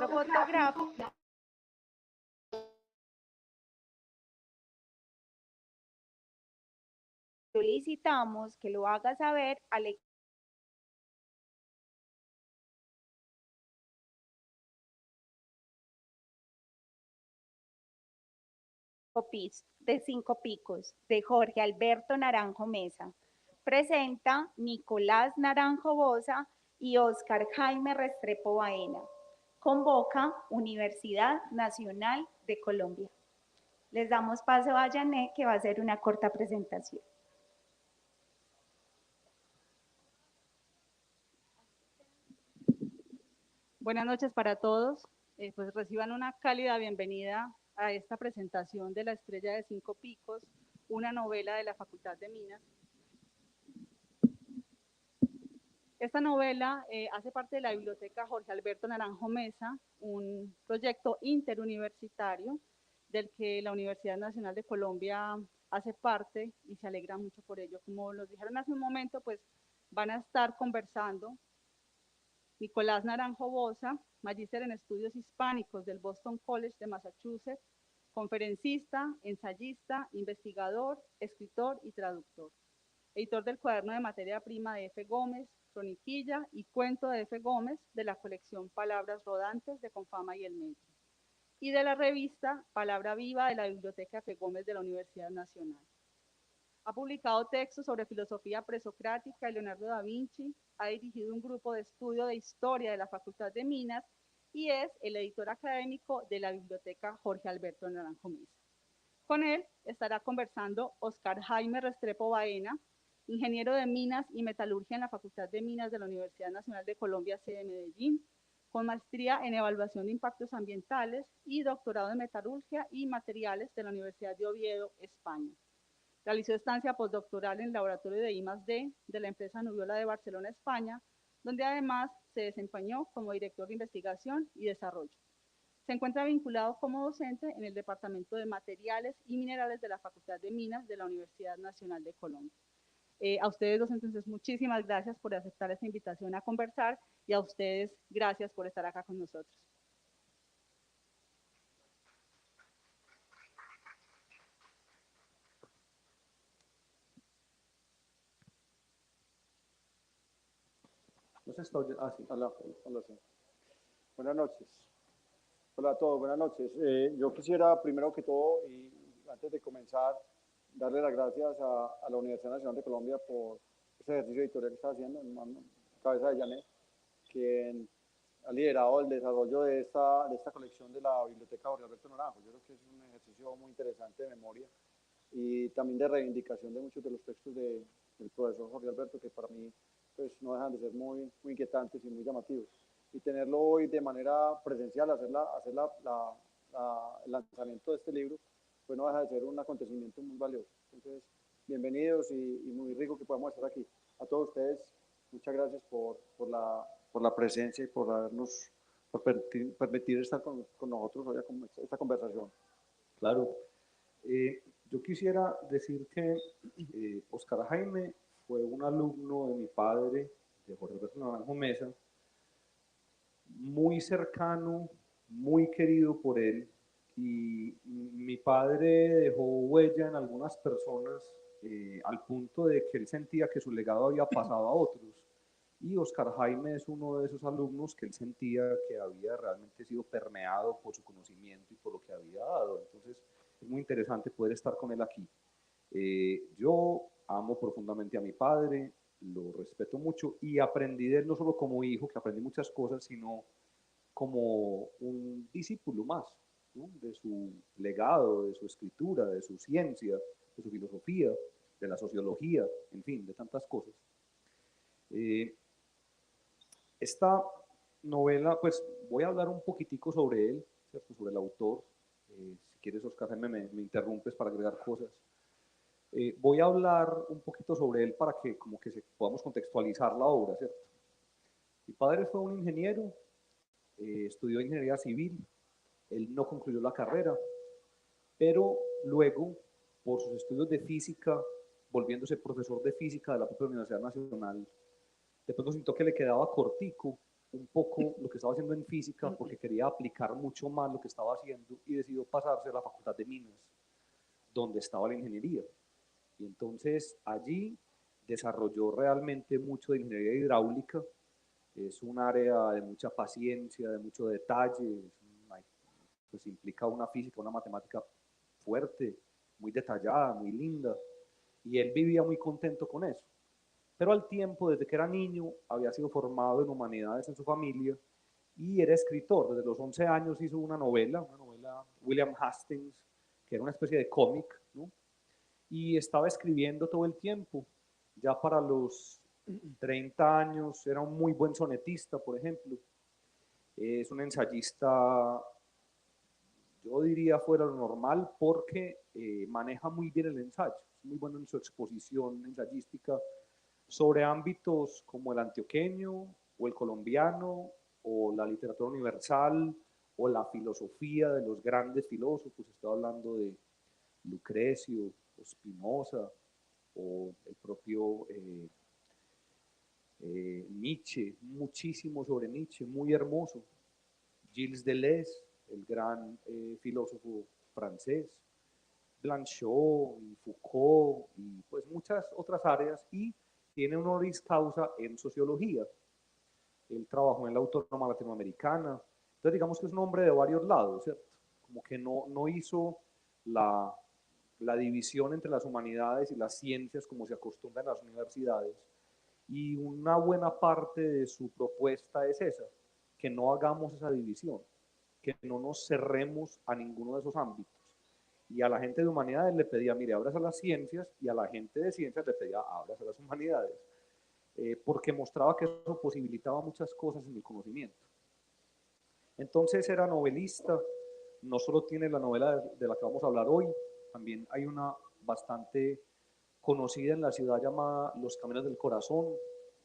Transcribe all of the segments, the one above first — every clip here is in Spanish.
registro fotográfico, solicitamos que lo haga saber al equipo de Cinco Picos de Jorge Alberto Naranjo Mesa. Presenta Nicolás Naranjo Boza y Oscar Jaime Restrepo Baena. Convoca Universidad Nacional de Colombia. Les damos paso a Janet, que va a hacer una corta presentación. Buenas noches para todos. Pues reciban una cálida bienvenida a esta presentación de La Estrella de Cinco Picos, una novela de la Facultad de Minas. Esta novela hace parte de la Biblioteca Jorge Alberto Naranjo Mesa, un proyecto interuniversitario del que la Universidad Nacional de Colombia hace parte y se alegra mucho por ello. Como nos dijeron hace un momento, pues van a estar conversando Nicolás Naranjo Boza, magíster en estudios hispánicos del Boston College de Massachusetts, conferencista, ensayista, investigador, escritor y traductor. Editor del cuaderno de materia prima de F. Gómez, croniquilla y cuento de F. Gómez de la colección Palabras Rodantes de Confama y El Metro. Y de la revista Palabra Viva de la Biblioteca F. Gómez de la Universidad Nacional. Ha publicado textos sobre filosofía presocrática y Leonardo da Vinci, ha dirigido un grupo de estudio de historia de la Facultad de Minas y es el editor académico de la Biblioteca Jorge Alberto Naranjo Mesa. Con él estará conversando Oscar Jaime Restrepo Baena, ingeniero de Minas y Metalurgia en la Facultad de Minas de la Universidad Nacional de Colombia, sede Medellín, con maestría en evaluación de impactos ambientales y doctorado en metalurgia y materiales de la Universidad de Oviedo, España. Realizó estancia postdoctoral en el laboratorio de I+D de la empresa Nubiola de Barcelona, España, donde además se desempeñó como director de investigación y desarrollo. Se encuentra vinculado como docente en el Departamento de Materiales y Minerales de la Facultad de Minas de la Universidad Nacional de Colombia. A ustedes dos, entonces, muchísimas gracias por aceptar esta invitación a conversar y a ustedes, gracias por estar acá con nosotros. No se está oyendo. Ah, sí, hola, sí. Buenas noches. Hola a todos, buenas noches. Yo quisiera, primero que todo, y antes de comenzar, darle las gracias a la Universidad Nacional de Colombia por este ejercicio editorial que está haciendo, en cabeza de Janet, quien ha liderado el desarrollo de esta colección de la Biblioteca Jorge Alberto Naranjo. Yo creo que es un ejercicio muy interesante de memoria y también de reivindicación de muchos de los textos del profesor Jorge Alberto, que para mí pues, no dejan de ser muy inquietantes y muy llamativos. Y tenerlo hoy de manera presencial, hacer el lanzamiento de este libro, pues no deja de ser un acontecimiento muy valioso. Entonces, bienvenidos y muy rico que podamos estar aquí. A todos ustedes, muchas gracias por la presencia y por permitir estar con nosotros hoy con esta conversación. Claro. Yo quisiera decir que Oscar Jaime fue un alumno de mi padre, de Jorge Alberto Naranjo Mesa, muy cercano, muy querido por él, y mi padre dejó huella en algunas personas al punto de que él sentía que su legado había pasado a otros. Y Oscar Jaime es uno de esos alumnos que él sentía que había realmente sido permeado por su conocimiento y por lo que había dado. Entonces, es muy interesante poder estar con él aquí. Yo amo profundamente a mi padre, lo respeto mucho y aprendí de él no solo como hijo, que aprendí muchas cosas, sino como un discípulo más, ¿no? De su legado, de su escritura, de su ciencia, de su filosofía, de la sociología, en fin, de tantas cosas. Esta novela, pues voy a hablar un poquitico sobre él, ¿cierto? Sobre el autor. Si quieres, Oscar Jaime, me interrumpes para agregar cosas. Voy a hablar un poquito sobre él para que como que podamos contextualizar la obra, ¿cierto? Mi padre fue un ingeniero, estudió ingeniería civil, él no concluyó la carrera, pero luego, por sus estudios de física, volviéndose profesor de física de la propia Universidad Nacional, de pronto sintió que le quedaba cortico un poco lo que estaba haciendo en física porque quería aplicar mucho más lo que estaba haciendo y decidió pasarse a la Facultad de Minas, donde estaba la ingeniería. Y entonces allí desarrolló realmente mucho de ingeniería hidráulica. Es un área de mucha paciencia, de mucho detalle, pues implica una física, una matemática fuerte, muy detallada, muy linda. Y él vivía muy contento con eso. Pero al tiempo, desde que era niño, había sido formado en humanidades en su familia y era escritor. Desde los 11 años hizo una novela William Hastings, que era una especie de cómic, ¿no? Y estaba escribiendo todo el tiempo. Ya para los 30 años era un muy buen sonetista, por ejemplo. Es un ensayista, yo diría fuera lo normal, porque maneja muy bien el ensayo. Es muy bueno en su exposición ensayística sobre ámbitos como el antioqueño o el colombiano o la literatura universal o la filosofía de los grandes filósofos. Estoy hablando de Lucrecio o Spinoza o el propio Nietzsche, muchísimo sobre Nietzsche, muy hermoso. Gilles Deleuze, el gran filósofo francés, Blanchot y Foucault y pues muchas otras áreas, y tiene un honoris causa en sociología. Él trabajó en la Autónoma Latinoamericana, entonces digamos que es un hombre de varios lados, ¿cierto? Como que no hizo la división entre las humanidades y las ciencias como se acostumbra en las universidades, y una buena parte de su propuesta es esa, que no hagamos esa división, que no nos cerremos a ninguno de esos ámbitos. Y a la gente de humanidades le pedía, mire, ábrase a las ciencias, y a la gente de ciencias le pedía, ábrase a las humanidades, porque mostraba que eso posibilitaba muchas cosas en el conocimiento. Entonces era novelista, no solo tiene la novela de la que vamos a hablar hoy, también hay una bastante conocida en la ciudad llamada Los Caminos del Corazón,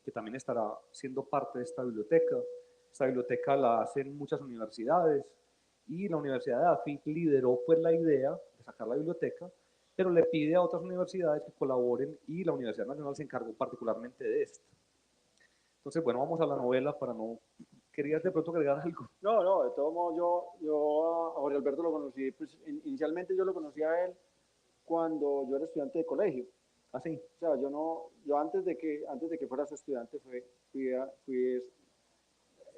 que también estará siendo parte de esta biblioteca. Esta biblioteca la hacen muchas universidades y la Universidad de AFIT lideró pues la idea de sacar la biblioteca, pero le pide a otras universidades que colaboren y la Universidad Nacional se encargó particularmente de esto. Entonces, bueno, vamos a la novela para no... ¿Querías de pronto agregar algo? No, de todos modos yo a Jorge Alberto lo conocí, pues inicialmente yo lo conocí a él cuando yo era estudiante de colegio. Así. O sea, yo antes de que fuera su estudiante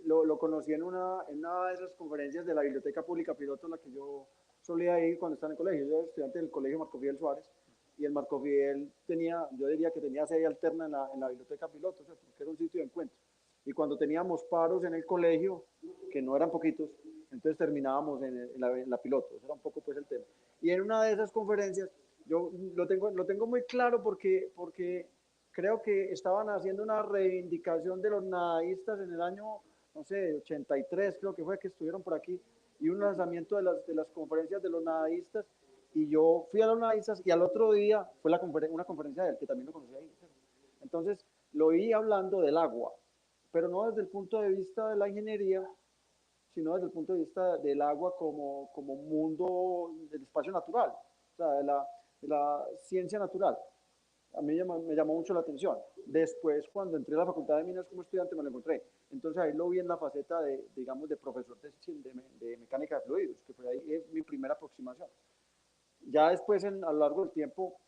lo conocí en una de esas conferencias de la Biblioteca Pública Piloto en la que yo solía ir cuando estaba en el colegio. Yo era estudiante del colegio Marco Fidel Suárez, y el Marco Fidel yo diría que tenía sede alterna en la Biblioteca Piloto, o sea, porque era un sitio de encuentro. Y cuando teníamos paros en el colegio, que no eran poquitos, entonces terminábamos en la Piloto. Ese era un poco pues el tema. Y en una de esas conferencias, yo lo tengo muy claro porque creo que estaban haciendo una reivindicación de los nadaístas en el año, no sé, 83 creo que fue, que estuvieron por aquí, y un lanzamiento de las conferencias de los nadaístas, y yo fui a los nadaístas, y al otro día fue una conferencia de él, que también lo conocí ahí. Entonces, lo oí hablando del agua, pero no desde el punto de vista de la ingeniería, sino desde el punto de vista del agua como mundo del espacio natural, o sea, de la ciencia natural. A mí me llamó mucho la atención. Después, cuando entré a la Facultad de Minas como estudiante, me lo encontré. Entonces ahí lo vi en la faceta digamos, de profesor de mecánica de fluidos, que fue ahí mi primera aproximación. Ya después, a lo largo del tiempo,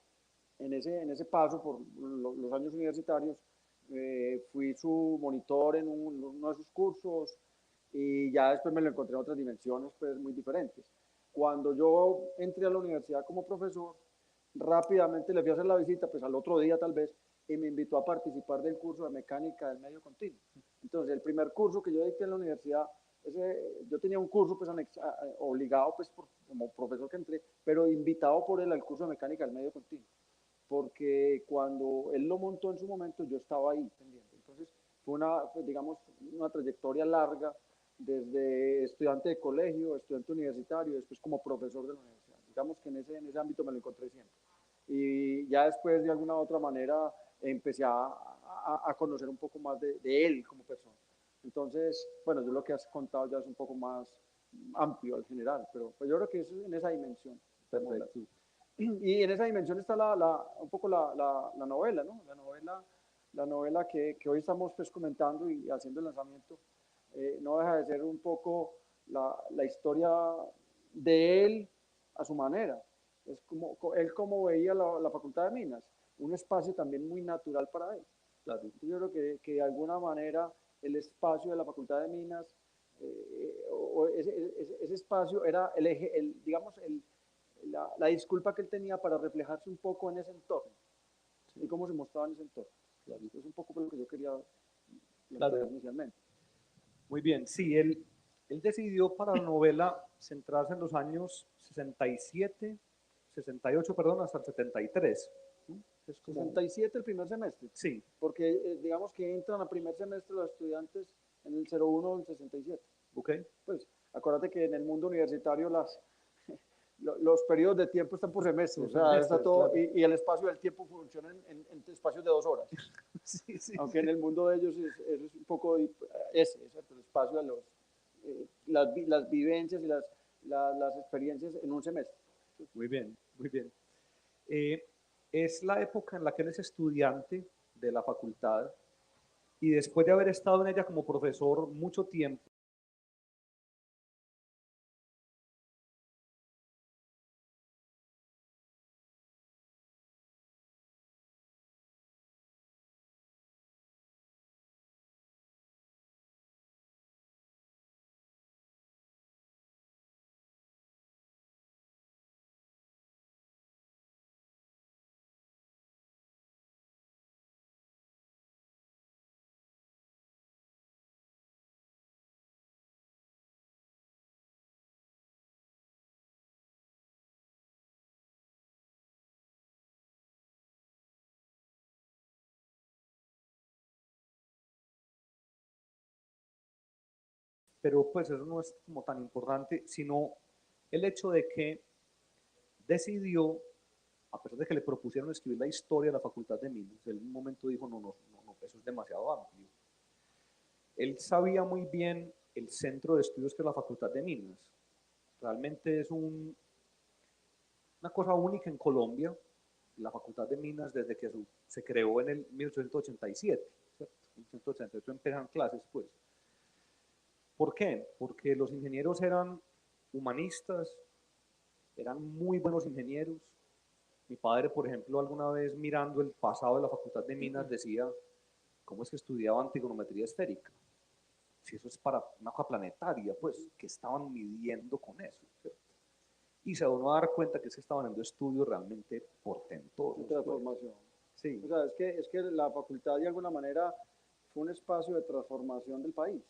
en ese paso por los años universitarios, fui su monitor en uno de sus cursos, y ya después me lo encontré en otras dimensiones pues muy diferentes. Cuando yo entré a la universidad como profesor, rápidamente le fui a hacer la visita, pues al otro día tal vez, y me invitó a participar del curso de mecánica del medio continuo. Entonces, el primer curso que yo dicté en la universidad, yo tenía un curso pues obligado pues como profesor que entré, pero invitado por él al curso de mecánica del medio continuo, porque cuando él lo montó en su momento yo estaba ahí pendiente. Entonces, fue pues, digamos, una trayectoria larga, desde estudiante de colegio, estudiante universitario, después como profesor de la universidad. Digamos que en ese ámbito me lo encontré siempre. Y ya después, de alguna u otra manera, empecé a conocer un poco más de él como persona. Entonces, bueno, yo lo que has contado ya es un poco más amplio al general, pero pues yo creo que es en esa dimensión. Perfecto. Y en esa dimensión está un poco la novela, ¿no? La novela que hoy estamos pues comentando y haciendo el lanzamiento. no deja de ser un poco la historia de él a su manera. Es como él como veía la Facultad de Minas, un espacio también muy natural para él. Claro. Yo creo que de alguna manera el espacio de la Facultad de Minas, o ese espacio era el eje, digamos, la disculpa que él tenía para reflejarse un poco en ese entorno, y cómo se mostraba en ese entorno. Claro, es un poco lo que yo quería plantear inicialmente. Muy bien, sí, él decidió para la novela centrarse en los años 67, 68, perdón, hasta el 73. ¿Sí? Es como... 67 el primer semestre. Sí. Porque digamos que entran a primer semestre los estudiantes en el 01 del 67. Ok. Pues acuérdate que en el mundo universitario los periodos de tiempo están por semestres, o sea, está todo, claro. y el espacio del tiempo funciona en espacios de 2 horas. Sí, sí, aunque sí. En el mundo de ellos es un poco ese, ¿cierto? El espacio de las vivencias y las experiencias en un semestre. Muy bien, muy bien. Es la época en la que él es estudiante de la facultad y después de haber estado en ella como profesor mucho tiempo, pero pues eso no es como tan importante, sino el hecho de que decidió, a pesar de que le propusieron escribir la historia de la Facultad de Minas, él en un momento dijo, no, eso es demasiado amplio. Él sabía muy bien el centro de estudios que es la Facultad de Minas. Realmente es una cosa única en Colombia, la Facultad de Minas, desde que se creó en el 1887, ¿cierto? En 1888 empezaron clases, pues. ¿Por qué? Porque los ingenieros eran humanistas, eran muy buenos ingenieros. Mi padre, por ejemplo, alguna vez mirando el pasado de la Facultad de Minas decía, ¿cómo es que estudiaban trigonometría esférica? Si eso es para una cosa planetaria, pues, ¿qué estaban midiendo con eso? ¿Cierto? Y se van a dar cuenta que es que estaban haciendo estudios realmente portentosos. De transformación. Pues. Sí. O sea, es que la facultad de alguna manera fue un espacio de transformación del país.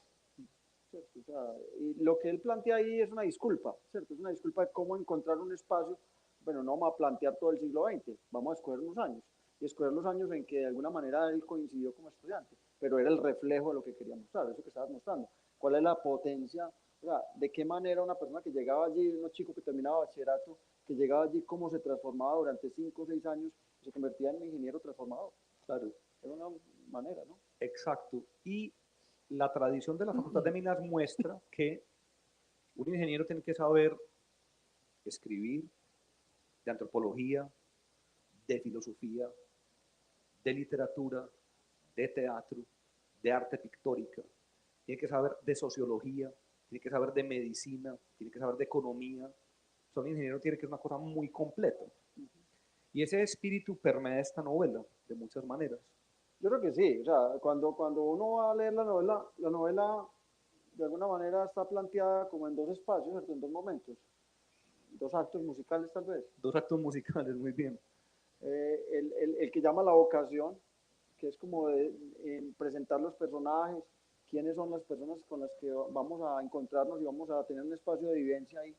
¿Cierto? O sea, y lo que él plantea ahí es una disculpa, ¿cierto? Es una disculpa de cómo encontrar un espacio. Bueno, no vamos a plantear todo el siglo XX, vamos a escoger unos años. Y escoger los años en que de alguna manera él coincidió como estudiante, pero era el reflejo de lo que quería mostrar, eso que estabas mostrando. ¿Cuál es la potencia? O sea, ¿de qué manera una persona que llegaba allí, un chico que terminaba bachillerato, que llegaba allí, cómo se transformaba durante 5 o 6 años y se convertía en un ingeniero transformador? Claro. Era una manera, ¿no? Exacto. Y la tradición de la Facultad de Minas muestra que un ingeniero tiene que saber escribir de antropología, de filosofía, de literatura, de teatro, de arte pictórica, tiene que saber de sociología, tiene que saber de medicina, tiene que saber de economía. O sea, un ingeniero tiene que ser una cosa muy completa. Y ese espíritu permea esta novela de muchas maneras. Yo creo que sí, o sea, cuando uno va a leer la novela de alguna manera está planteada como en 2 espacios, ¿cierto? En 2 momentos, 2 actos musicales tal vez. 2 actos musicales, muy bien. El que llama la vocación, que es como presentar los personajes, quiénes son las personas con las que vamos a encontrarnos y vamos a tener un espacio de vivencia ahí,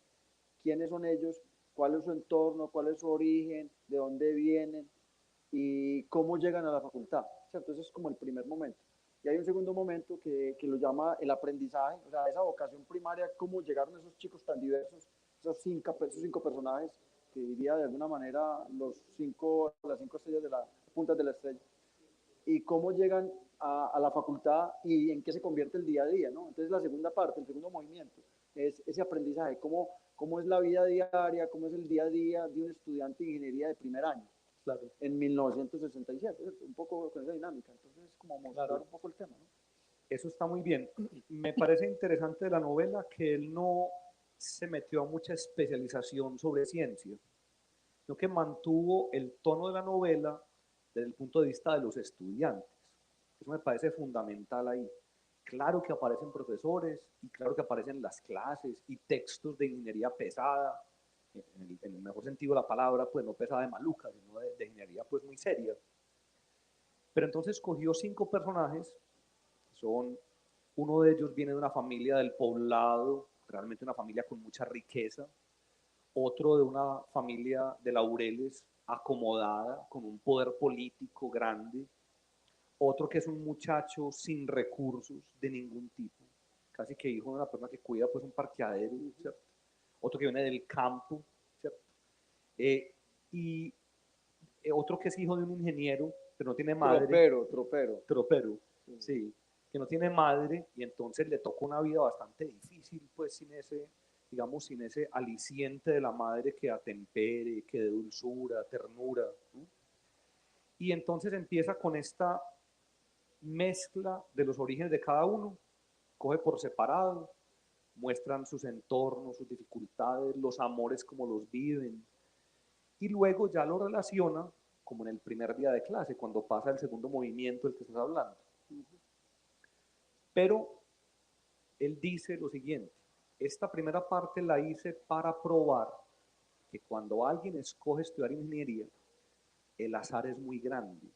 quiénes son ellos, cuál es su entorno, cuál es su origen, de dónde vienen y cómo llegan a la facultad, ¿cierto? Ese es como el primer momento. Y hay un segundo momento que lo llama el aprendizaje, o sea, esa vocación primaria, cómo llegaron esos chicos tan diversos, esos 5 personajes que diría de alguna manera las 5 estrellas de las puntas de la estrella, y cómo llegan a la facultad y en qué se convierte el día a día, ¿no? Entonces la segunda parte, el segundo movimiento, es ese aprendizaje, cómo es la vida diaria, cómo es el día a día de un estudiante de ingeniería de primer año. Claro. En 1967, ¿cierto? Un poco con esa dinámica. Entonces es como mostrar un poco el tema, ¿no? eso está muy bien. Me parece interesante de la novela que él no se metió a mucha especialización sobre ciencia, sino que mantuvo el tono de la novela desde el punto de vista de los estudiantes. Eso me parece fundamental ahí. Claro que aparecen profesores y claro que aparecen las clases y textos de ingeniería pesada, en el mejor sentido de la palabra, pues no pesada de maluca, sino de ingeniería pues muy seria. Pero entonces cogió 5 personajes, son, uno de ellos viene de una familia del poblado, realmente una familia con mucha riqueza, otro de una familia de laureles acomodada, con un poder político grande, otro que es un muchacho sin recursos de ningún tipo, casi que hijo de una persona que cuida pues un parqueadero, ¿cierto? Otro que viene del campo, ¿cierto? Y otro que es hijo de un ingeniero, pero no tiene madre. Tropero, sí, que no tiene madre y entonces le toca una vida bastante difícil, pues sin ese, digamos, sin ese aliciente de la madre que atempere, que dé dulzura, ternura, ¿no? Y entonces empieza con esta mezcla de los orígenes de cada uno, coge por separado, muestran sus entornos, sus dificultades, los amores como los viven, y luego ya lo relaciona como en el primer día de clase, cuando pasa el segundo movimiento del que estás hablando. Pero él dice lo siguiente, esta primera parte la hice para probar que cuando alguien escoge estudiar ingeniería, el azar es muy grande.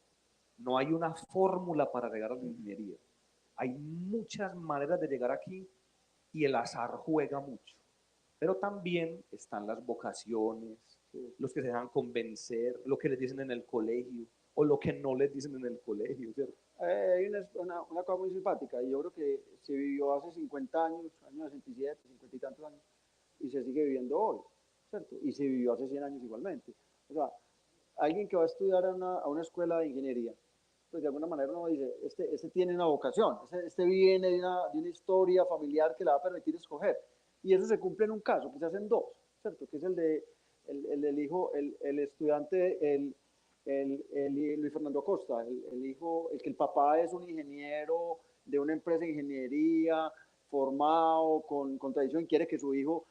No hay una fórmula para llegar a la ingeniería. Hay muchas maneras de llegar aquí y el azar juega mucho. Pero también están las vocaciones, los que se dejan convencer, lo que les dicen en el colegio o lo que no les dicen en el colegio, ¿cierto? Hay una cosa muy simpática, y yo creo que se vivió hace 50 años, años 67, 50 y tantos años, y se sigue viviendo hoy, ¿cierto? Y se vivió hace 100 años igualmente. O sea, alguien que va a estudiar a una escuela de ingeniería, pues de alguna manera uno dice, este tiene una vocación, este viene de una historia familiar que le va a permitir escoger. Y eso se cumple en un caso, que se hacen dos, ¿cierto? Que es el del hijo, el estudiante, Luis Fernando Acosta, el hijo, el que el papá es un ingeniero de una empresa de ingeniería, formado, con tradición, quiere que su hijo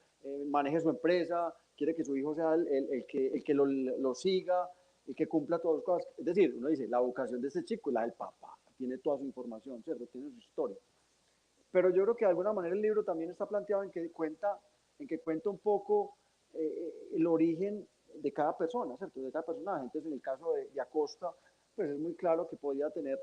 maneje su empresa, quiere que su hijo sea el que lo siga, el que cumpla todas las cosas. Es decir, uno dice, la vocación de este chico es la del papá, tiene toda su información, ¿cierto? Tiene su historia. Pero yo creo que de alguna manera el libro también está planteado en que cuenta un poco el origen de cada persona, ¿cierto? De cada personaje. Entonces, en el caso de Acosta, pues es muy claro que podía tener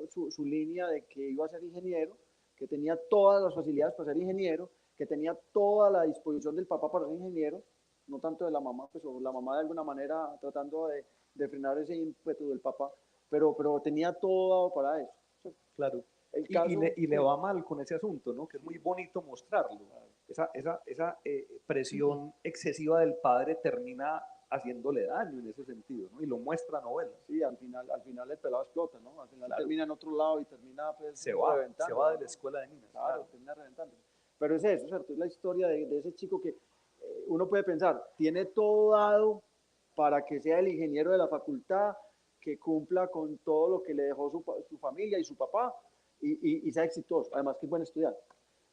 su línea de que iba a ser ingeniero, que tenía todas las facilidades para ser ingeniero, que tenía toda la disposición del papá para ser ingeniero, no tanto de la mamá, pues o la mamá de alguna manera tratando de frenar ese ímpetu del papá, pero tenía todo para eso. ¿Cierto? Claro. El caso, Y le va mal con ese asunto, ¿no? Que es muy bonito mostrarlo. Esa presión excesiva del padre termina haciéndole daño en ese sentido, ¿no? Y lo muestra la novela. Sí, al final el pelado explota, ¿no? Al final claro. Termina en otro lado y termina pues se va de la escuela de minas. Claro, termina reventando. Pero es eso, ¿cierto? Es la historia de ese chico que uno puede pensar, tiene todo dado para que sea el ingeniero de la facultad, que cumpla con todo lo que le dejó su familia y su papá, y sea exitoso, además que es buen estudiante.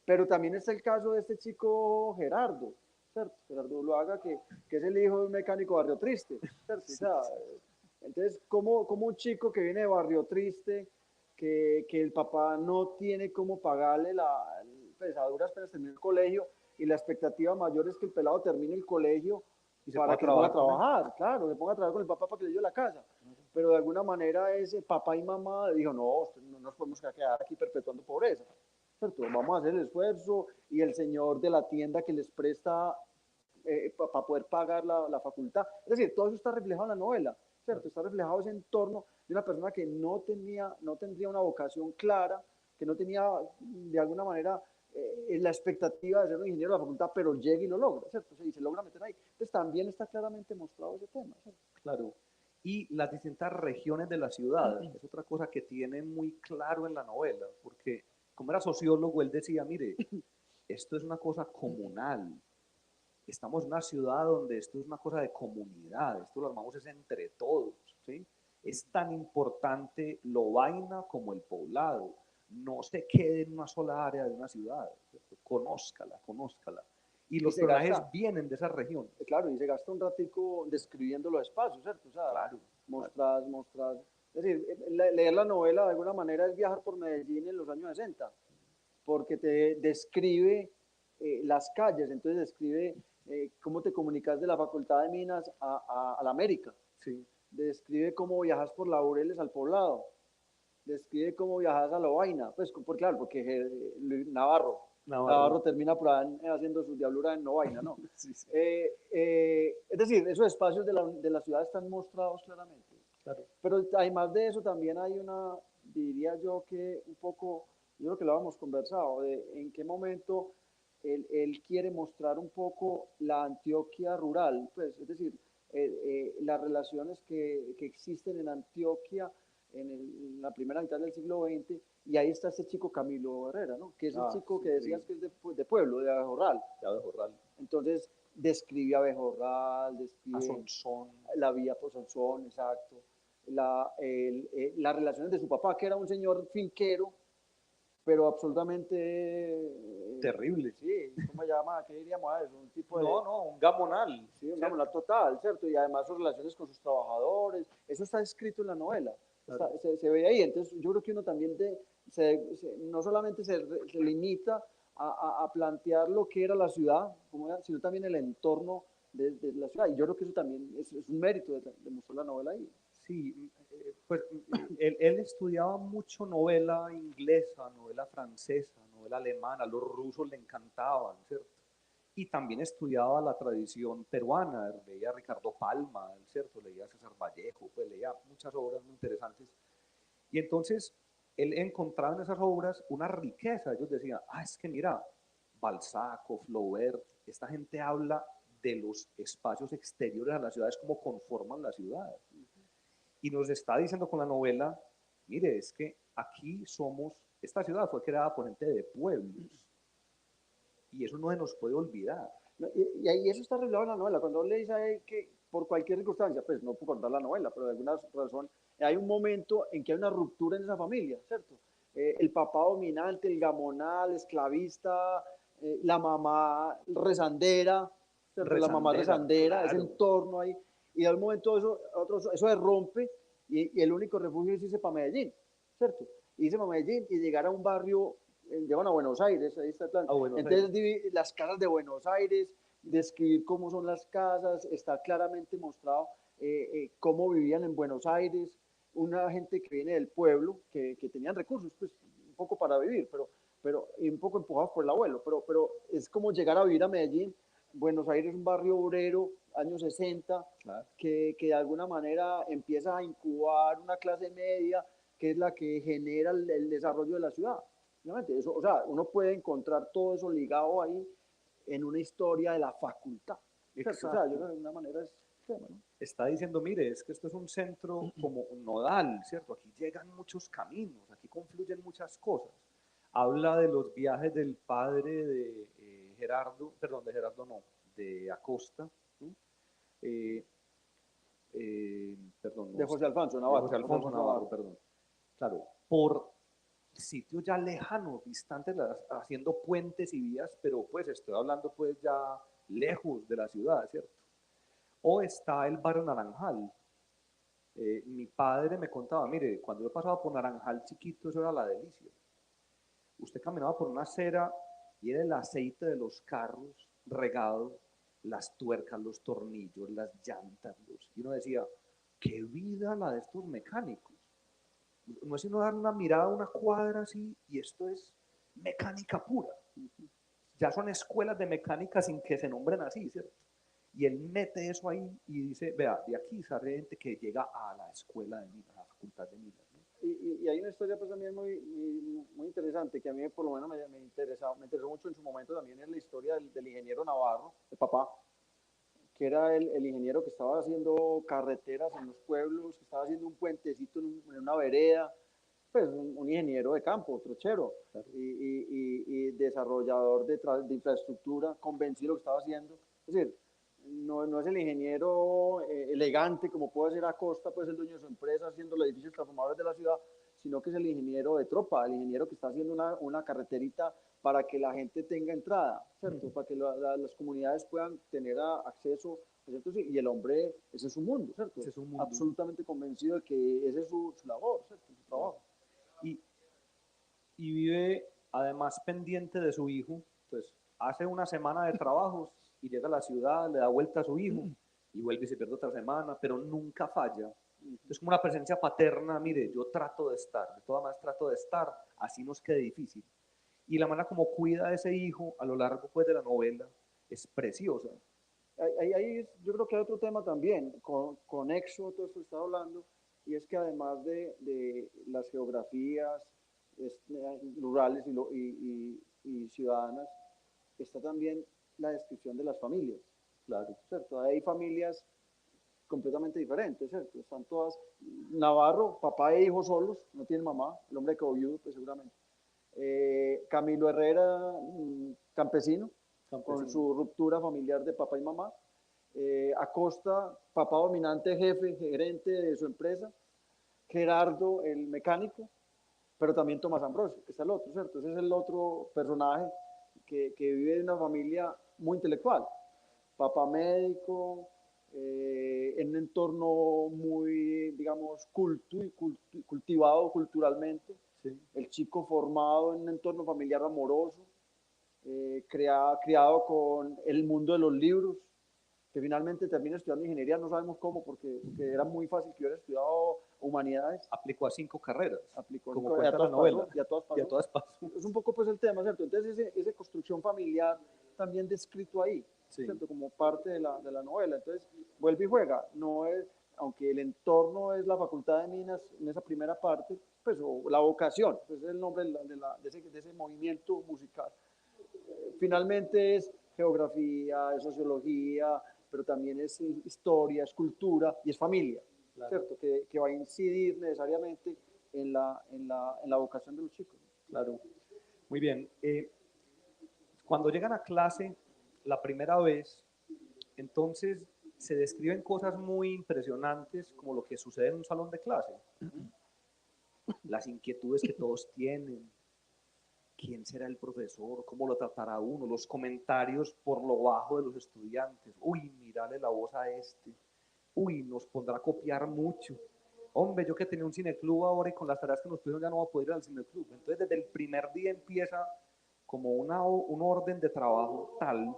Pero también está el caso de este chico Gerardo, ¿cierto? Gerardo Luaga, que es el hijo de un mecánico de Barrio Triste, ¿cierto? Sí, o sea, entonces, como un chico que viene de Barrio Triste, que el papá no tiene cómo pagarle pues a duras penas terminar el colegio, y la expectativa mayor es que el pelado termine el colegio y para que se ponga a trabajar, claro, se ponga a trabajar con el papá para que le lleve la casa. Pero de alguna manera ese papá y mamá dijo, no nos podemos quedar aquí perpetuando pobreza, ¿cierto? Vamos a hacer el esfuerzo, y el señor de la tienda que les presta para poder pagar la facultad. Es decir, todo eso está reflejado en la novela, ¿cierto? Está reflejado ese entorno de una persona que no tendría una vocación clara, que no tenía de alguna manera la expectativa de ser un ingeniero de la facultad, pero llega y lo logra, ¿cierto? Y se logra meter ahí. Entonces también está claramente mostrado ese tema, ¿cierto? Claro. Y las distintas regiones de la ciudad, es otra cosa que tiene muy claro en la novela, porque como era sociólogo, él decía, mire, esto es una cosa comunal, estamos en una ciudad donde esto es una cosa de comunidad, esto lo armamos es entre todos, ¿sí? Es tan importante lo vaina como el poblado, no se quede en una sola área de una ciudad, ¿cierto? Conózcala, conózcala. Y los se personajes gasta. vienen de esas regiones. Claro, y se gasta un ratico describiendo los espacios, ¿cierto? O sea, Claro. mostrar. Es decir, leer la novela de alguna manera es viajar por Medellín en los años 60, porque te describe las calles, entonces describe cómo te comunicas de la Facultad de Minas a la América, Sí. describe cómo viajas por Laureles al Poblado, describe cómo viajas a Lovaina, pues claro, porque Navarro termina por ahí haciendo su diablura en Lovaina, ¿no? Sí, sí. Es decir, esos espacios de la ciudad están mostrados claramente. Claro. Pero además de eso también hay diría yo que un poco, yo creo que lo habíamos conversado, de en qué momento él quiere mostrar un poco la Antioquia rural, pues, es decir, las relaciones que existen en Antioquia en la primera mitad del siglo XX, y ahí está este chico Camilo Herrera, ¿no? Que es el chico Sí, que decías que es de pueblo, de Abejorral. De Abejorral. Entonces, describe Abejorral, describe Sonsón. la vía por Sonsón, exacto. Las relaciones de su papá, que era un señor finquero, pero absolutamente Terrible. Sí, ¿cómo se llama? ¿Qué diríamos a eso? Un tipo de... No, un gamonal. Sí, un gamonal total, ¿cierto? Y además sus relaciones con sus trabajadores, eso está escrito en la novela, Claro. se ve ahí. Entonces yo creo que uno también no solamente se limita a plantear lo que era la ciudad, sino también el entorno de la ciudad. Y yo creo que eso también es un mérito de mostrar la novela ahí. Sí, pues él estudiaba mucho novela inglesa, novela francesa, novela alemana, los rusos le encantaban, ¿cierto? Y también estudiaba la tradición peruana, leía a Ricardo Palma, ¿cierto? Leía a César Vallejo, pues leía muchas obras muy interesantes. Y entonces él encontraba en esas obras una riqueza. Ellos decían, es que mira, Balzac, Flaubert, esta gente habla de los espacios exteriores a las ciudades, cómo conforman la ciudad. Y nos está diciendo con la novela, mire, es que aquí esta ciudad fue creada por gente de pueblos. Y eso no se nos puede olvidar. Y eso está arreglado en la novela. Cuando le dice a él que por cualquier circunstancia, pues no puedo contar la novela, pero de alguna razón, hay un momento en que hay una ruptura en esa familia, ¿cierto? El papá dominante, el gamonal, esclavista, la mamá rezandera, ¿cierto? La mamá rezandera, claro. ese entorno ahí. Y de un momento eso se rompe y el único refugio es irse para Medellín, ¿cierto? Irse para Medellín y llegar a un barrio llevan a Buenos Aires, ahí está el plan. Entonces, las casas de Buenos Aires, describir cómo son las casas, está claramente mostrado cómo vivían en Buenos Aires, una gente que viene del pueblo, que tenían recursos, pues un poco para vivir, pero un poco empujados por el abuelo, pero es como llegar a vivir a Medellín. Buenos Aires es un barrio obrero, años 60, claro, que de alguna manera empieza a incubar una clase media, que es la que genera el desarrollo de la ciudad. Eso, o sea, uno puede encontrar todo eso ligado ahí en una historia de la facultad. O sea, yo de alguna manera es tema, ¿no? Está diciendo, mire, es que esto es un centro como un nodal, ¿cierto? Aquí llegan muchos caminos, aquí confluyen muchas cosas. Habla de los viajes del padre de de Acosta, ¿no? Perdón. De José Alfonso Navarro. De José Alfonso Navarro, perdón. Claro, por sitios ya lejanos, distantes, haciendo puentes y vías, pero pues estoy hablando pues ya lejos de la ciudad, ¿cierto? O está el barrio Naranjal. Mi padre me contaba, mire, cuando yo pasaba por Naranjal chiquito, eso era la delicia. Usted caminaba por una acera y era el aceite de los carros regados, las tuercas, los tornillos, las llantas, y uno decía, qué vida la de estos mecánicos. No es sino dar una mirada a una cuadra así y esto es mecánica pura. Ya son escuelas de mecánica sin que se nombren así, ¿cierto? Y él mete eso ahí y dice, vea, de aquí sale gente que llega a la escuela de minas, a la facultad de minas, ¿no? Y hay una historia pues también muy interesante que a mí por lo menos me interesó mucho en su momento también, es la historia del ingeniero Navarro, el papá, que era el ingeniero que estaba haciendo carreteras en los pueblos, que estaba haciendo un puentecito en una vereda, pues un ingeniero de campo, trochero, claro, y desarrollador de infraestructura, convencido de lo que estaba haciendo. Es decir, no es el ingeniero elegante como puede ser Acosta, pues el dueño de su empresa haciendo los edificios transformadores de la ciudad, sino que es el ingeniero de tropa, el ingeniero que está haciendo una carreterita para que la gente tenga entrada, ¿cierto? Para que las comunidades puedan tener acceso, ¿cierto? Sí, y el hombre, ese es su mundo, ¿cierto? Ese es un mundo. Absolutamente convencido de que ese es su labor, ¿cierto? Su trabajo. Y, y vive además pendiente de su hijo, pues hace una semana de trabajos y llega a la ciudad, le da vuelta a su hijo y vuelve y se pierde otra semana, pero nunca falla. Es como una presencia paterna, mire, yo trato de estar, de todas maneras trato de estar, así nos quede difícil. Y la manera como cuida a ese hijo a lo largo pues, de la novela es preciosa. Ahí yo creo que hay otro tema también, conexo a todo esto que está hablando, y es que además de las geografías rurales y ciudadanas, está también la descripción de las familias, Claro. ¿cierto? Hay familias completamente diferentes, ¿cierto? Están todas, Navarro, papá e hijo solos, no tiene mamá, el hombre quedó viudo, pues seguramente. Camilo Herrera, campesino, con su ruptura familiar de papá y mamá. Acosta, papá dominante, jefe, gerente de su empresa. Gerardo, el mecánico, pero también Tomás Ambrosio, que es el otro, ¿cierto? Ese es el otro personaje que vive en una familia muy intelectual. Papá médico, en un entorno muy, digamos, cultivado culturalmente. Sí. El chico formado en un entorno familiar amoroso, criado con el mundo de los libros, que finalmente termina estudiando ingeniería, no sabemos cómo, porque era muy fácil que hubiera estudiado humanidades. Aplicó a 5 carreras, aplicó como cuenta la novela. Y a todas pasó. Es un poco pues el tema, ¿cierto? Entonces esa construcción familiar también descrito ahí, sí. ¿Cierto? Como parte de la novela. Entonces vuelve y juega, no es, aunque el entorno es la Facultad de Minas en esa primera parte, pues o la vocación, pues es el nombre de ese movimiento musical. Finalmente es geografía, es sociología, pero también es historia, es cultura y es familia, claro. ¿Cierto? Que va a incidir necesariamente en la vocación de los chicos. Claro. Muy bien. Cuando llegan a clase la primera vez, entonces se describen cosas muy impresionantes como lo que sucede en un salón de clase. Las inquietudes que todos tienen, quién será el profesor, cómo lo tratará uno, los comentarios por lo bajo de los estudiantes. Uy, mírale la voz a este. Uy, nos pondrá a copiar mucho. Hombre, yo que tenía un cineclub ahora y con las tareas que nos pusieron ya no voy a poder ir al cineclub. Entonces desde el primer día empieza como un orden de trabajo tal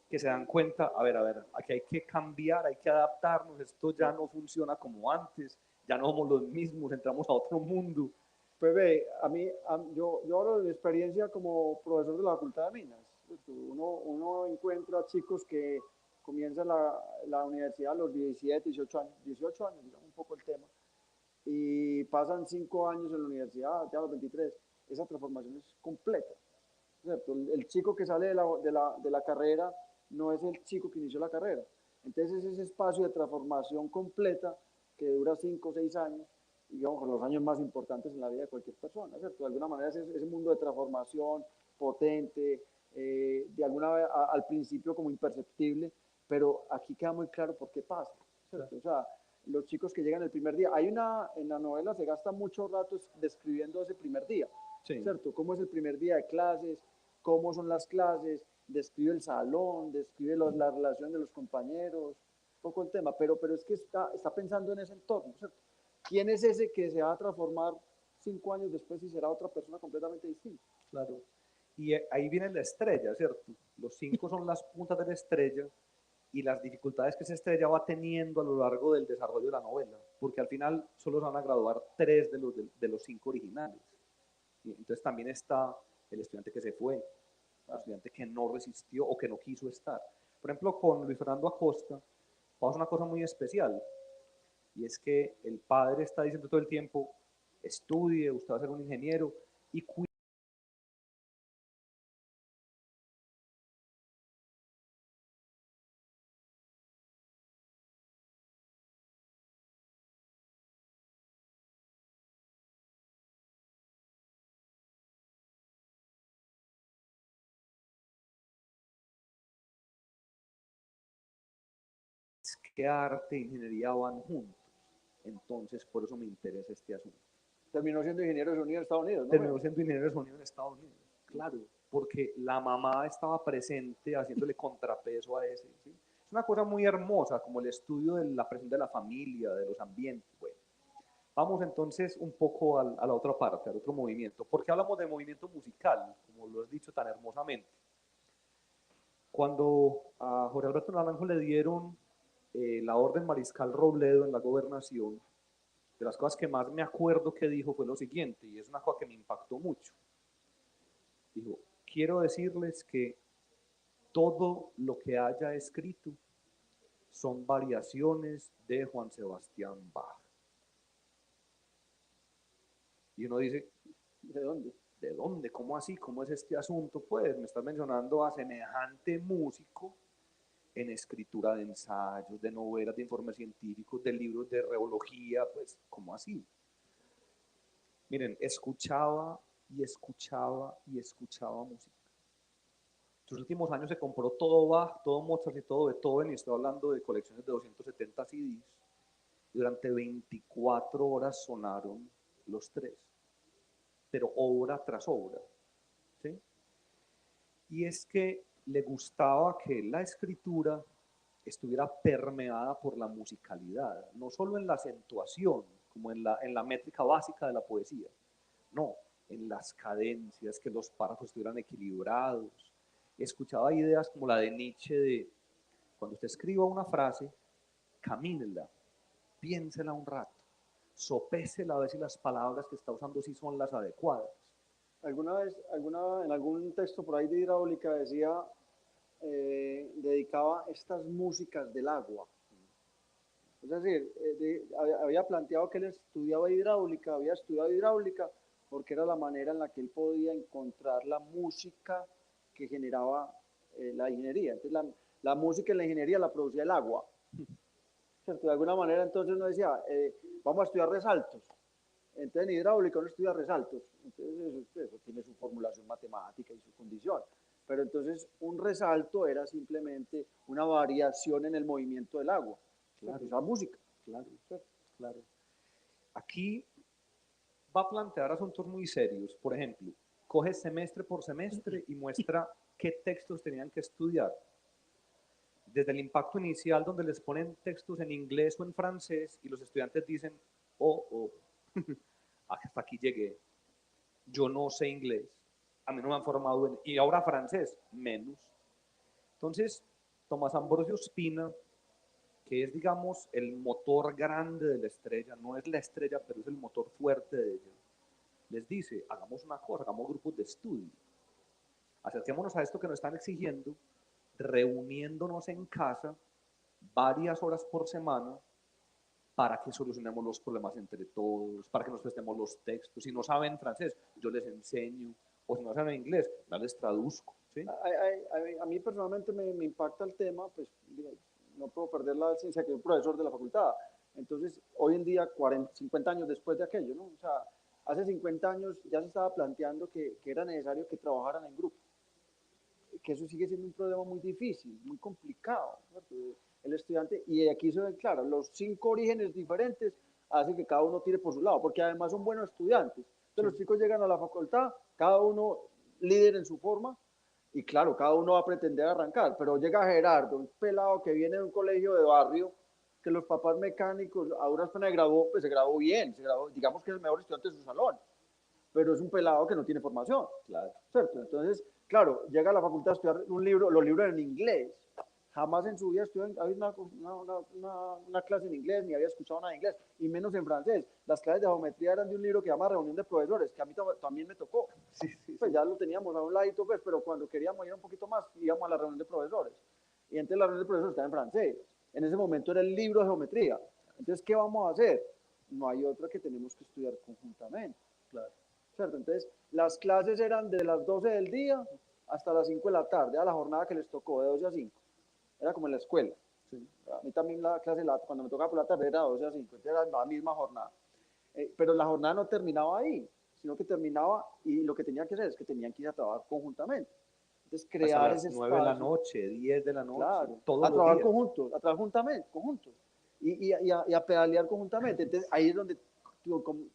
que se dan cuenta, a ver, aquí hay que cambiar, hay que adaptarnos, esto ya no funciona como antes, ya no somos los mismos, entramos a otro mundo. Pues ve, yo hablo de experiencia como profesor de la Facultad de Minas. Uno encuentra chicos que comienzan la universidad a los 17, 18 años, digamos un poco el tema, y pasan 5 años en la universidad, ya a los 23, esa transformación es completa, ¿cierto? El chico que sale de la carrera no es el chico que inició la carrera. Entonces ese espacio de transformación completa que dura 5 o 6 años, digamos, los años más importantes en la vida de cualquier persona, ¿cierto? De alguna manera ese mundo de transformación potente, de alguna vez al principio como imperceptible, pero aquí queda muy claro por qué pasa, ¿cierto? O sea, los chicos que llegan el primer día, en la novela se gasta mucho rato describiendo ese primer día, sí. ¿Cierto? Cómo es el primer día de clases, cómo son las clases, describe el salón, describe la relación de los compañeros, un poco el tema, pero es que está pensando en ese entorno, ¿cierto? ¿Quién es ese que se va a transformar 5 años después y será otra persona completamente distinta? Claro. Y ahí viene la estrella, ¿cierto? Los 5 son las puntas de la estrella y las dificultades que esa estrella va teniendo a lo largo del desarrollo de la novela, porque al final solo se van a graduar 3 de los 5 originales. Y entonces también está el estudiante que se fue, el estudiante que no resistió o que no quiso estar. Por ejemplo, con Luis Fernando Acosta pasa una cosa muy especial, y es que el padre está diciendo todo el tiempo, estudie, usted va a ser un ingeniero, y que arte e ingeniería van juntos. Entonces, por eso me interesa este asunto. Terminó siendo ingeniero de sonido en Estados Unidos, ¿no? Terminó siendo ingeniero de sonido en Estados Unidos. Claro, porque la mamá estaba presente haciéndole contrapeso a ese. ¿Sí? Es una cosa muy hermosa, como el estudio de la presión de la familia, de los ambientes. Bueno, vamos entonces un poco a la otra parte, al otro movimiento. ¿Por qué hablamos de movimiento musical, como lo has dicho tan hermosamente? Cuando a Jorge Alberto Naranjo le dieron la orden Mariscal Robledo en la gobernación, de las cosas que más me acuerdo que dijo fue lo siguiente, y es una cosa que me impactó mucho. Dijo, quiero decirles que todo lo que haya escrito son variaciones de Juan Sebastián Bach. Y uno dice, ¿De dónde? ¿de dónde? ¿Cómo así? ¿Cómo es este asunto? Pues me estás mencionando a semejante músico en escritura de ensayos, de novelas, de informes científicos, de libros de reología, pues, ¿cómo así? Miren, escuchaba y escuchaba y escuchaba música. En sus últimos años se compró todo Bach, todo Mozart y todo Beethoven, y estoy hablando de colecciones de 270 CDs. Y durante 24 horas sonaron los tres, pero obra tras obra. ¿Sí? Y es que le gustaba que la escritura estuviera permeada por la musicalidad, no solo en la acentuación, como en la métrica básica de la poesía, no, en las cadencias, que los párrafos estuvieran equilibrados. Escuchaba ideas como la de Nietzsche de, cuando usted escriba una frase, camínela, piénsela un rato, sopésela a ver si las palabras que está usando sí son las adecuadas. Alguna vez, en algún texto por ahí de hidráulica decía, dedicaba estas músicas del agua. Es decir, había planteado que él había estudiado hidráulica porque era la manera en la que él podía encontrar la música que generaba la ingeniería. Entonces la música en la ingeniería la producía el agua. ¿Cierto? De alguna manera entonces uno decía, vamos a estudiar resaltos. Entonces en hidráulica uno estudia resaltos. Entonces eso tiene su formulación matemática y su condición. Pero entonces un resalto era simplemente una variación en el movimiento del agua. Claro. Esa música. Claro, claro. Aquí va a plantear asuntos muy serios. Por ejemplo, coge semestre por semestre y muestra qué textos tenían que estudiar. Desde el impacto inicial, donde les ponen textos en inglés o en francés y los estudiantes dicen, hasta aquí llegué, yo no sé inglés, a mí no me han formado en, y ahora francés, menos. Entonces, Tomás Ambrosio Spina, que es, digamos, el motor grande de la estrella, no es la estrella, pero es el motor fuerte de ella, les dice, hagamos una cosa, hagamos grupos de estudio, acerquémonos a esto que nos están exigiendo, reuniéndonos en casa varias horas por semana para que solucionemos los problemas entre todos, para que nos prestemos los textos. Si no saben francés, yo les enseño, o si no saben inglés, ya les traduzco. ¿Sí? A mí personalmente me impacta el tema, pues no puedo perder la ciencia que soy profesor de la facultad. Entonces, hoy en día, 50 años después de aquello, ¿no? O sea, hace 50 años ya se estaba planteando que era necesario que trabajaran en grupo, que eso sigue siendo un problema muy difícil, muy complicado, ¿no? El estudiante, y aquí se ven claro, los 5 orígenes diferentes hacen que cada uno tire por su lado, porque además son buenos estudiantes. Entonces los chicos llegan a la facultad, cada uno líder en su forma, y claro, cada uno va a pretender arrancar, pero llega Gerardo, un pelado que viene de un colegio de barrio, que los papás mecánicos, a duras penas graduó, pues se graduó bien, digamos que es el mejor estudiante de su salón, pero es un pelado que no tiene formación, claro, ¿cierto? Entonces, claro, llega a la facultad a estudiar un libro, los libros en inglés, jamás en su vida estudió una clase en inglés, ni había escuchado nada de inglés, y menos en francés. Las clases de geometría eran de un libro que se llama Reunión de Profesores, que a mí también me tocó. Pues ya lo teníamos a un ladito, pues, pero cuando queríamos ir un poquito más, íbamos a la reunión de profesores. Y entonces la reunión de profesores estaba en francés. En ese momento era el libro de geometría. Entonces, ¿qué vamos a hacer? No hay otra que tenemos que estudiar conjuntamente. Claro. ¿Cierto? Entonces, las clases eran de las 12 del día hasta las 5 de la tarde, a la jornada que les tocó, de 12 a 5. Era como en la escuela. Sí. A mí también la clase, cuando me tocaba por la tarde, era 12 a 5, entonces era la misma jornada. Pero la jornada no terminaba ahí, sino que terminaba y lo que tenían que hacer es que tenían que ir a trabajar conjuntamente. Entonces, crear ese espacio. 9 de la noche, 10 de la noche, claro, todos a los trabajar días. conjuntos, a trabajar conjuntos. Y a pedalear conjuntamente. Entonces, ahí es donde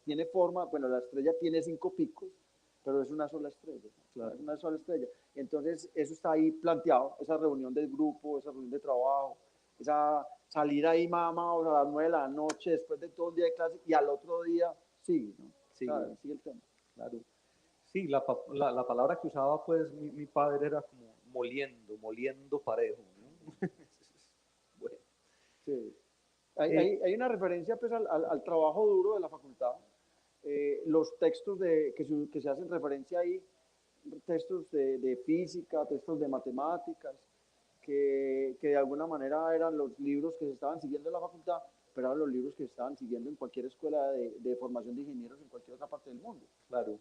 tiene forma, bueno, la estrella tiene 5 picos, pero es una sola estrella, Claro. es una sola estrella. Entonces, eso está ahí planteado, esa reunión del grupo, esa reunión de trabajo, esa salir ahí mamados a las 9 de la noche después de todo un día de clase y al otro día sigue, ¿no? Sí, Sigue el tema. claro. Sí, la palabra que usaba pues mi padre era como moliendo parejo, ¿no? Bueno, Sí. Hay, eh, hay, hay una referencia pues, al trabajo duro de la facultad. Los textos que se hacen referencia ahí, textos de física, textos de matemáticas, que de alguna manera eran los libros que se estaban siguiendo en la facultad, pero eran los libros que se estaban siguiendo en cualquier escuela de formación de ingenieros en cualquier otra parte del mundo. claro,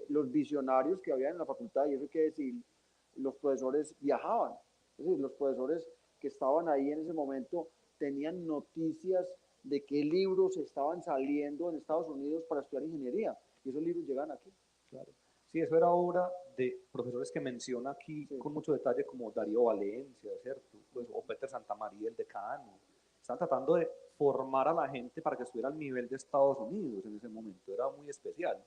Los visionarios que había en la facultad, y eso hay que decir, los profesores viajaban, es decir, los profesores que estaban ahí en ese momento tenían noticias de qué libros estaban saliendo en Estados Unidos para estudiar ingeniería, y esos libros llegan aquí. claro. Sí, eso era obra de profesores que menciona aquí Sí. con mucho detalle como Darío Valencia, ¿cierto? Pues, o Peter Santamaría, el decano. Están tratando de formar a la gente para que estuviera al nivel de Estados Unidos en ese momento. Era muy especial.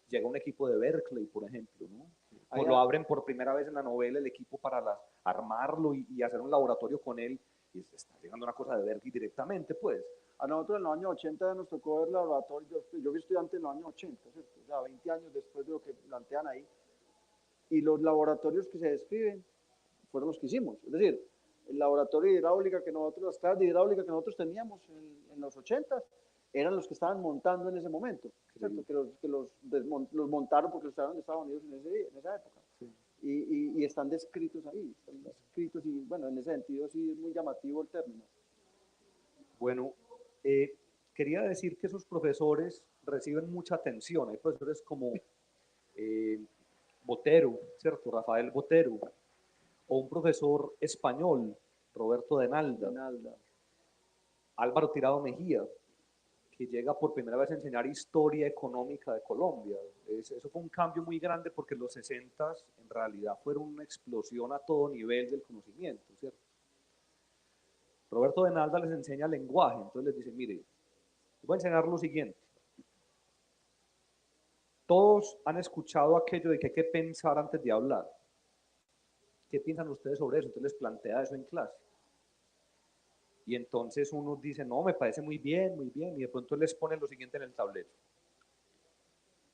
Llega un equipo de Berkeley, por ejemplo, ¿no? Pues lo abren por primera vez en la novela el equipo para armarlo y hacer un laboratorio con él. Y está llegando una cosa de Berkeley directamente, pues. A nosotros en los años 80 nos tocó ver laboratorios, yo fui estudiante en los años 80, ¿cierto? O sea, 20 años después de lo que plantean ahí, y los laboratorios que se describen fueron los que hicimos. Es decir, el laboratorio de hidráulica que nosotros, las clases de hidráulica que nosotros teníamos en los 80 eran los que estaban montando en ese momento, ¿cierto? Los montaron porque los trajeron de Estados Unidos en esa época. Sí. Y están descritos ahí, están descritos y bueno, en ese sentido sí es muy llamativo el término. Bueno, quería decir que esos profesores reciben mucha atención. Hay profesores como Botero, ¿cierto? Rafael Botero, o un profesor español, Roberto Denalda, Álvaro Tirado Mejía, que llega por primera vez a enseñar historia económica de Colombia. Eso fue un cambio muy grande porque los 60 en realidad fueron una explosión a todo nivel del conocimiento, ¿cierto? Roberto Denalda les enseña lenguaje, entonces les dice, mire, les voy a enseñar lo siguiente. Todos han escuchado aquello de que hay que pensar antes de hablar. ¿Qué piensan ustedes sobre eso? Entonces les plantea eso en clase. Y entonces uno dice, no, me parece muy bien, y de pronto les pone lo siguiente en el tablero.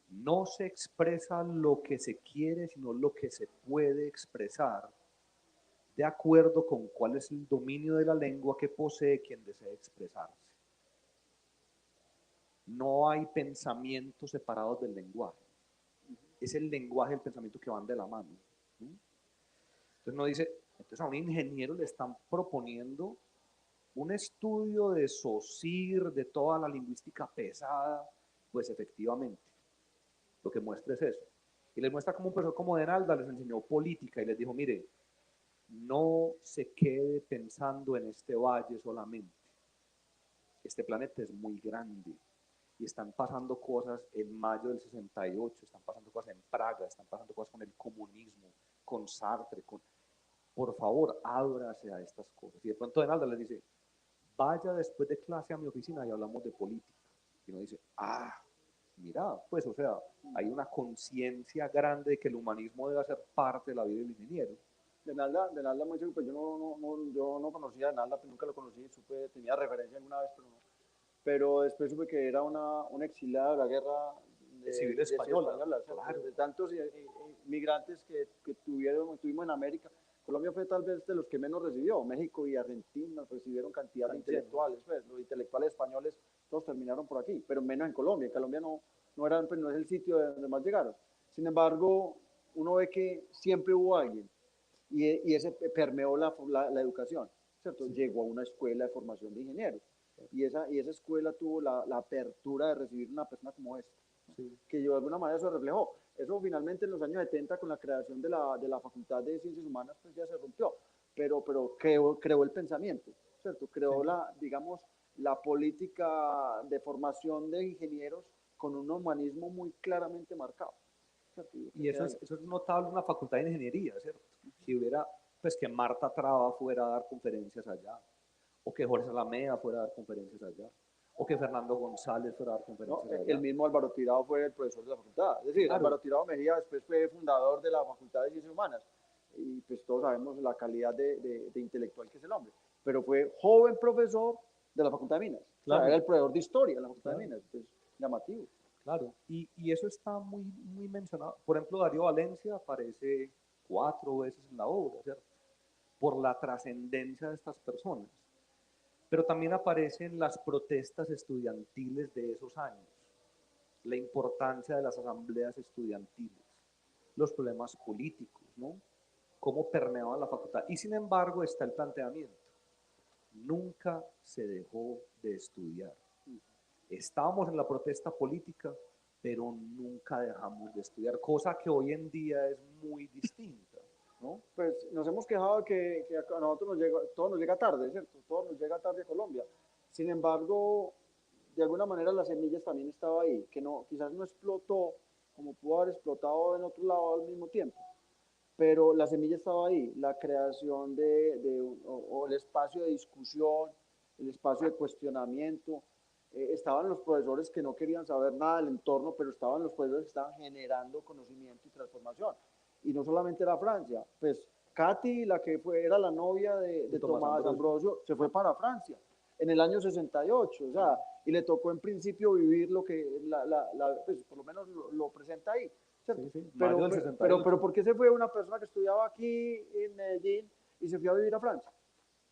No se expresa lo que se quiere, sino lo que se puede expresar, de acuerdo con cuál es el dominio de la lengua que posee quien desea expresarse. No hay pensamientos separados del lenguaje. Es el lenguaje y el pensamiento que van de la mano. Entonces uno dice, entonces a un ingeniero le están proponiendo un estudio de SOSIR, de toda la lingüística pesada, pues efectivamente, lo que muestra es eso. Y les muestra como un profesor como Denalda les enseñó política y les dijo, mire, no se quede pensando en este valle solamente. Este planeta es muy grande y están pasando cosas en mayo del 68, están pasando cosas en Praga, están pasando cosas con el comunismo, con Sartre, por favor, ábrase a estas cosas. Y de pronto Denalda les dice, vaya después de clase a mi oficina y hablamos de política. Y uno dice, mira, pues o sea, hay una conciencia grande de que el humanismo debe ser parte de la vida del ingeniero. Denalda muy pues yo no conocía a Denalda, nunca lo conocí, tenía referencia alguna vez, pero no. Pero después supe que era una exiliada de la guerra civil española, claro. De tantos migrantes que tuvimos en América. Colombia fue tal vez de los que menos recibió. México y Argentina recibieron cantidad de intelectuales. Pues, los intelectuales españoles todos terminaron por aquí, pero menos en Colombia. En Colombia no es el sitio de donde más llegaron. Sin embargo, uno ve que siempre hubo alguien y ese permeó la educación, ¿cierto? Sí. Llegó a una escuela de formación de ingenieros y esa escuela tuvo la apertura de recibir una persona como esta, ¿no? Sí. Que de alguna manera eso reflejó. Eso finalmente en los años 70 con la creación de la Facultad de Ciencias Humanas pues ya se rompió, pero creó el pensamiento, ¿cierto? Creó digamos, la política de formación de ingenieros con un humanismo muy claramente marcado. Y eso es notable en una facultad de ingeniería, ¿cierto? Si hubiera, pues que Marta Traba fuera a dar conferencias allá, o que Jorge Alameda fuera a dar conferencias allá, o que Fernando González fuera a dar ¿no? conferencias El allá. mismo Álvaro Tirado fue el profesor de la facultad. Es decir, Claro. Álvaro Tirado Mejía después fue fundador de la Facultad de Ciencias Humanas. Y pues todos sabemos la calidad de intelectual que es el hombre. Pero fue joven profesor de la Facultad de Minas. Claro. O sea, era el profesor de historia de la Facultad Claro. de Minas. Pues, llamativo. Claro, y eso está muy mencionado. Por ejemplo, Darío Valencia aparece 4 veces en la obra, ¿cierto? Por la trascendencia de estas personas. Pero también aparecen las protestas estudiantiles de esos años, la importancia de las asambleas estudiantiles, los problemas políticos, ¿no? Cómo permeaban la facultad. Y sin embargo está el planteamiento. Nunca se dejó de estudiar. Estábamos en la protesta política, pero nunca dejamos de estudiar, cosa que hoy en día es muy distinta, ¿no? Pues nos hemos quejado de que a nosotros todo nos llega tarde, ¿cierto? Todo nos llega tarde a Colombia. Sin embargo, de alguna manera las semillas también estaba ahí, que no, quizás no explotó como pudo haber explotado en otro lado al mismo tiempo, pero la semilla estaba ahí, la creación o el espacio de discusión, el espacio de cuestionamiento. Estaban los profesores que no querían saber nada del entorno, pero estaban los profesores que estaban generando conocimiento y transformación. Y no solamente era Francia, pues Katy, la que era la novia de Tomás Ambrosio, se fue para Francia en el año 68, o sea, y le tocó en principio vivir lo que, pues, por lo menos lo presenta ahí. Sí, sí, pero ¿por qué se fue una persona que estudiaba aquí en Medellín y se fue a vivir a Francia?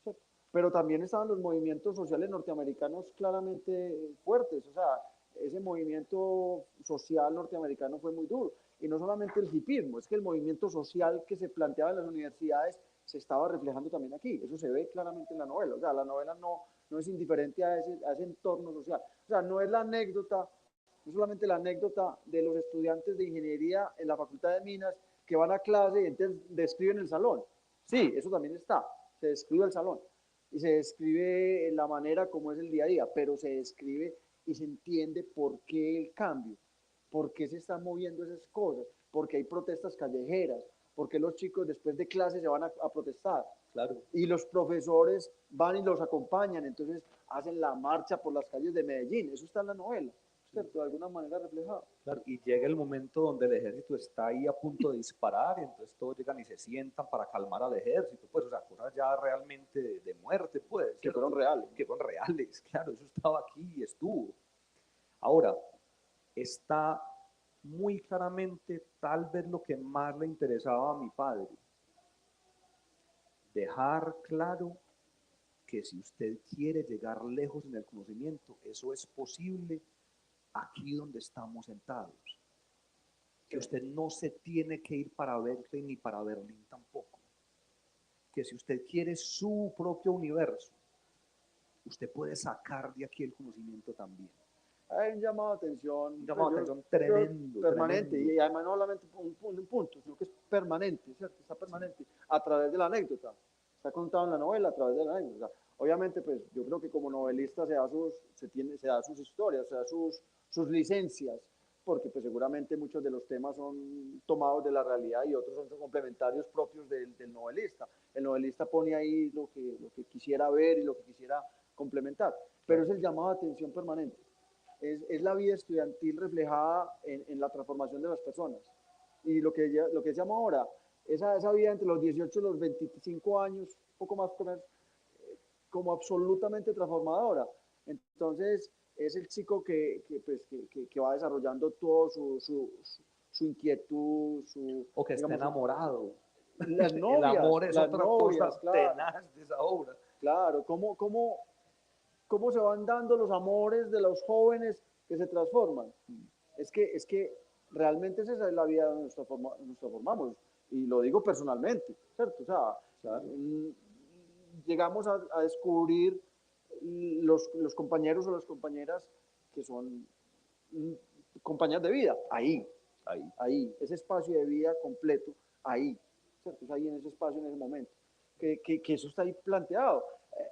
¿Cierto? Pero también estaban los movimientos sociales norteamericanos claramente fuertes, o sea, ese movimiento social norteamericano fue muy duro. Y no solamente el hipismo, es que el movimiento social que se planteaba en las universidades se estaba reflejando también aquí. Eso se ve claramente en la novela. O sea, la novela no es indiferente a ese entorno social. O sea, no es la anécdota, no solamente la anécdota de los estudiantes de ingeniería en la Facultad de Minas que van a clase y entonces describen el salón. Sí, eso también está. Se describe el salón y se describe la manera como es el día a día, pero se describe y se entiende por qué el cambio, por qué se están moviendo esas cosas, por qué hay protestas callejeras, por qué los chicos después de clase se van a protestar. Claro. Y los profesores van y los acompañan, entonces hacen la marcha por las calles de Medellín. Eso está en la novela, ¿cierto? De alguna manera reflejado. Claro, y llega el momento donde el ejército está ahí a punto de disparar, y entonces todos llegan y se sientan para calmar al ejército, pues, o sea, cosas ya realmente de muerte, pues. Que fueron reales. Que fueron reales, claro, eso estaba aquí y estuvo. Ahora, está muy claramente tal vez lo que más le interesaba a mi padre, dejar claro que si usted quiere llegar lejos en el conocimiento, eso es posible aquí donde estamos sentados. Que usted no se tiene que ir para Berkeley ni para Berlín tampoco. Que si usted quiere su propio universo, usted puede sacar de aquí el conocimiento también. Hay un llamado de atención, tremendo, permanente, tremendo. y además no solamente un punto, sino que es permanente, ¿cierto? Está permanente, a través de la anécdota, está contado en la novela a través de la anécdota. Obviamente, pues yo creo que como novelista se da sus historias, se da sus licencias, porque pues seguramente muchos de los temas son tomados de la realidad y otros son complementarios propios del novelista. El novelista pone ahí lo que quisiera ver y lo que quisiera complementar, pero es el llamado de atención permanente. Es la vida estudiantil reflejada en la transformación de las personas. Y lo que decíamos ahora, esa vida entre los 18 y los 25 años, poco más como absolutamente transformadora. Entonces, es el chico que va desarrollando todo su inquietud, o que está enamorado. Las novias, el amor es otra cosa claro, tenaz de esa obra. Claro, cómo se van dando los amores de los jóvenes que se transforman. Es que realmente esa es la vida donde nos transformamos, y lo digo personalmente, ¿cierto? O sea, claro. Llegamos a descubrir los compañeros o las compañeras que son compañeras de vida, ahí, ese espacio de vida completo, ahí, ¿cierto? Es ahí en ese espacio, en ese momento, que eso está ahí planteado.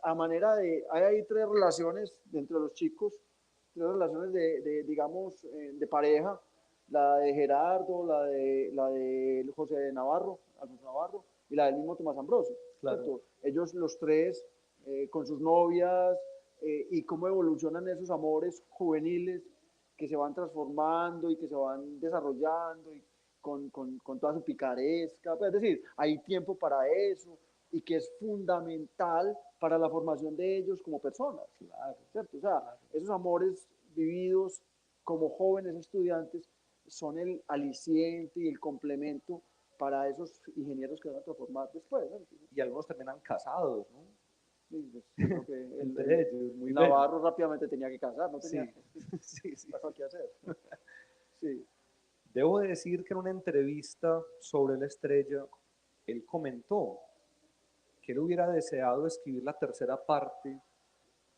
A manera hay ahí 3 relaciones dentro de los chicos, 3 relaciones digamos, de pareja, la de Gerardo, la de José Navarro, Alfonso Navarro, y la del mismo Tomás Ambrosio. Claro. Ellos los 3, con sus novias, y cómo evolucionan esos amores juveniles que se van transformando y que se van desarrollando y con toda su picaresca. Pues, es decir, hay tiempo para eso y que es fundamental para la formación de ellos como personas, claro, ¿cierto? O sea, esos amores vividos como jóvenes estudiantes son el aliciente y el complemento para esos ingenieros que van a transformar después, ¿no? Y algunos terminan casados, ¿no? Sí, pues, creo que Entre ellos, muy Navarro rápidamente tenía que casar, no sí, tenía sí, sí. qué hacer. Sí. Debo decir que en una entrevista sobre la estrella, él comentó que él hubiera deseado escribir la tercera parte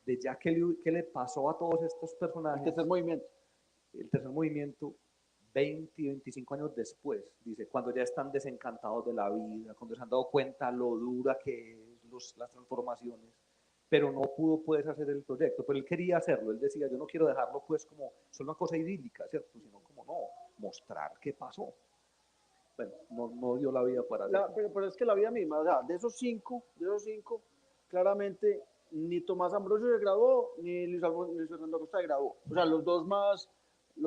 de ya que le pasó a todos estos El personajes, tercer movimiento. el tercer movimiento, 20, 25 años después, dice, cuando ya están desencantados de la vida, cuando se han dado cuenta lo dura que es las transformaciones, pero no pudo pues hacer el proyecto, pero él quería hacerlo, él decía, yo no quiero dejarlo pues como solo una cosa idílica, ¿cierto? Sino como no, mostrar qué pasó. Bueno, no dio la vida para hacerlo. Pero es que la vida misma, o sea, de esos cinco, claramente ni Tomás Ambrosio se graduó, ni Luis Fernando Acosta se graduó. O sea, los dos más, Sí.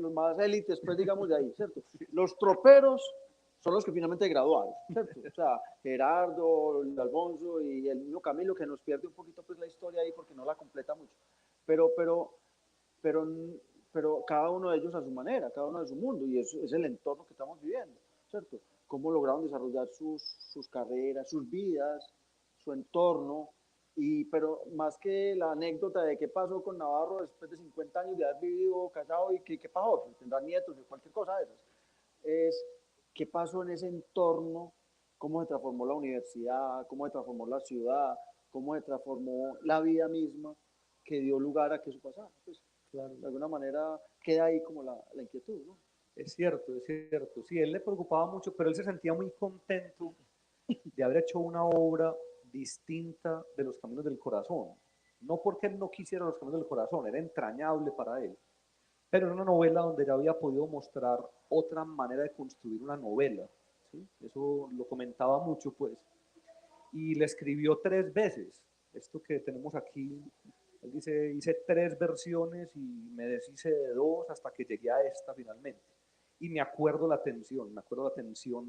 los más élites, pues digamos de ahí, ¿cierto? Los troperos son los que finalmente graduaron, ¿cierto? O sea, Gerardo, Alfonso y el niño Camilo, que nos pierde un poquito pues la historia ahí porque no la completa mucho. Pero, pero, pero, pero cada uno de ellos a su manera, cada uno de su mundo, y eso es el entorno que estamos viviendo, ¿cierto? Cómo lograron desarrollar sus carreras, sus vidas, su entorno, pero más que la anécdota de qué pasó con Navarro después de 50 años de haber vivido casado y qué pasó, pues tendrá nietos y cualquier cosa de esas, es qué pasó en ese entorno, cómo se transformó la universidad, cómo se transformó la ciudad, cómo se transformó la vida misma que dio lugar a que eso pasara. Pues, claro, de alguna manera queda ahí como la inquietud, ¿no? Es cierto, es cierto. Sí, él le preocupaba mucho, pero él se sentía muy contento de haber hecho una obra distinta de Los Caminos del Corazón. No porque él no quisiera Los Caminos del Corazón, era entrañable para él, pero era una novela donde ya había podido mostrar otra manera de construir una novela. ¿Sí? Eso lo comentaba mucho, pues. Y le escribió 3 veces. Esto que tenemos aquí, él dice, hice 3 versiones y me deshice de 2 hasta que llegué a esta finalmente. Y me acuerdo la tensión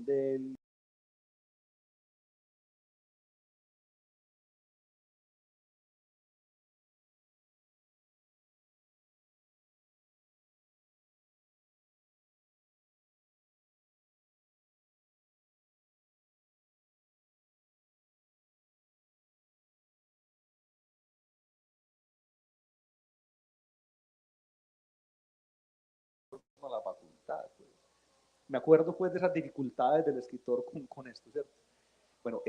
de él. A la facultad. Pues. Me acuerdo pues de esas dificultades del escritor con esto, ¿cierto? Bueno,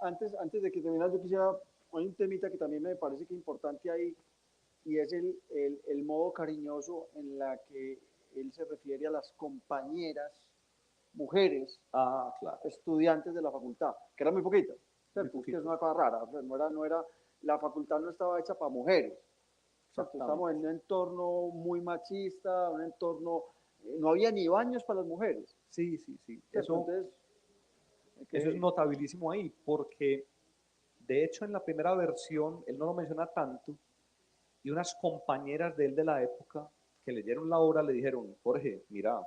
Antes de que terminas, yo quisiera, hay un temita que también me parece que es importante ahí, y es el modo cariñoso en la que él se refiere a las compañeras, mujeres, claro, estudiantes de la facultad, que eran muy poquitas, ¿cierto? Es que es poquito. una cosa rara, o sea, no era, la facultad no estaba hecha para mujeres, ¿cierto? Estamos en un entorno muy machista, un entorno, no había ni baños para las mujeres. Sí, sí, sí. Entonces, Eso es notabilísimo ahí, porque de hecho en la primera versión él no lo menciona tanto, y unas compañeras de él de la época que leyeron la obra le dijeron, Jorge, mira,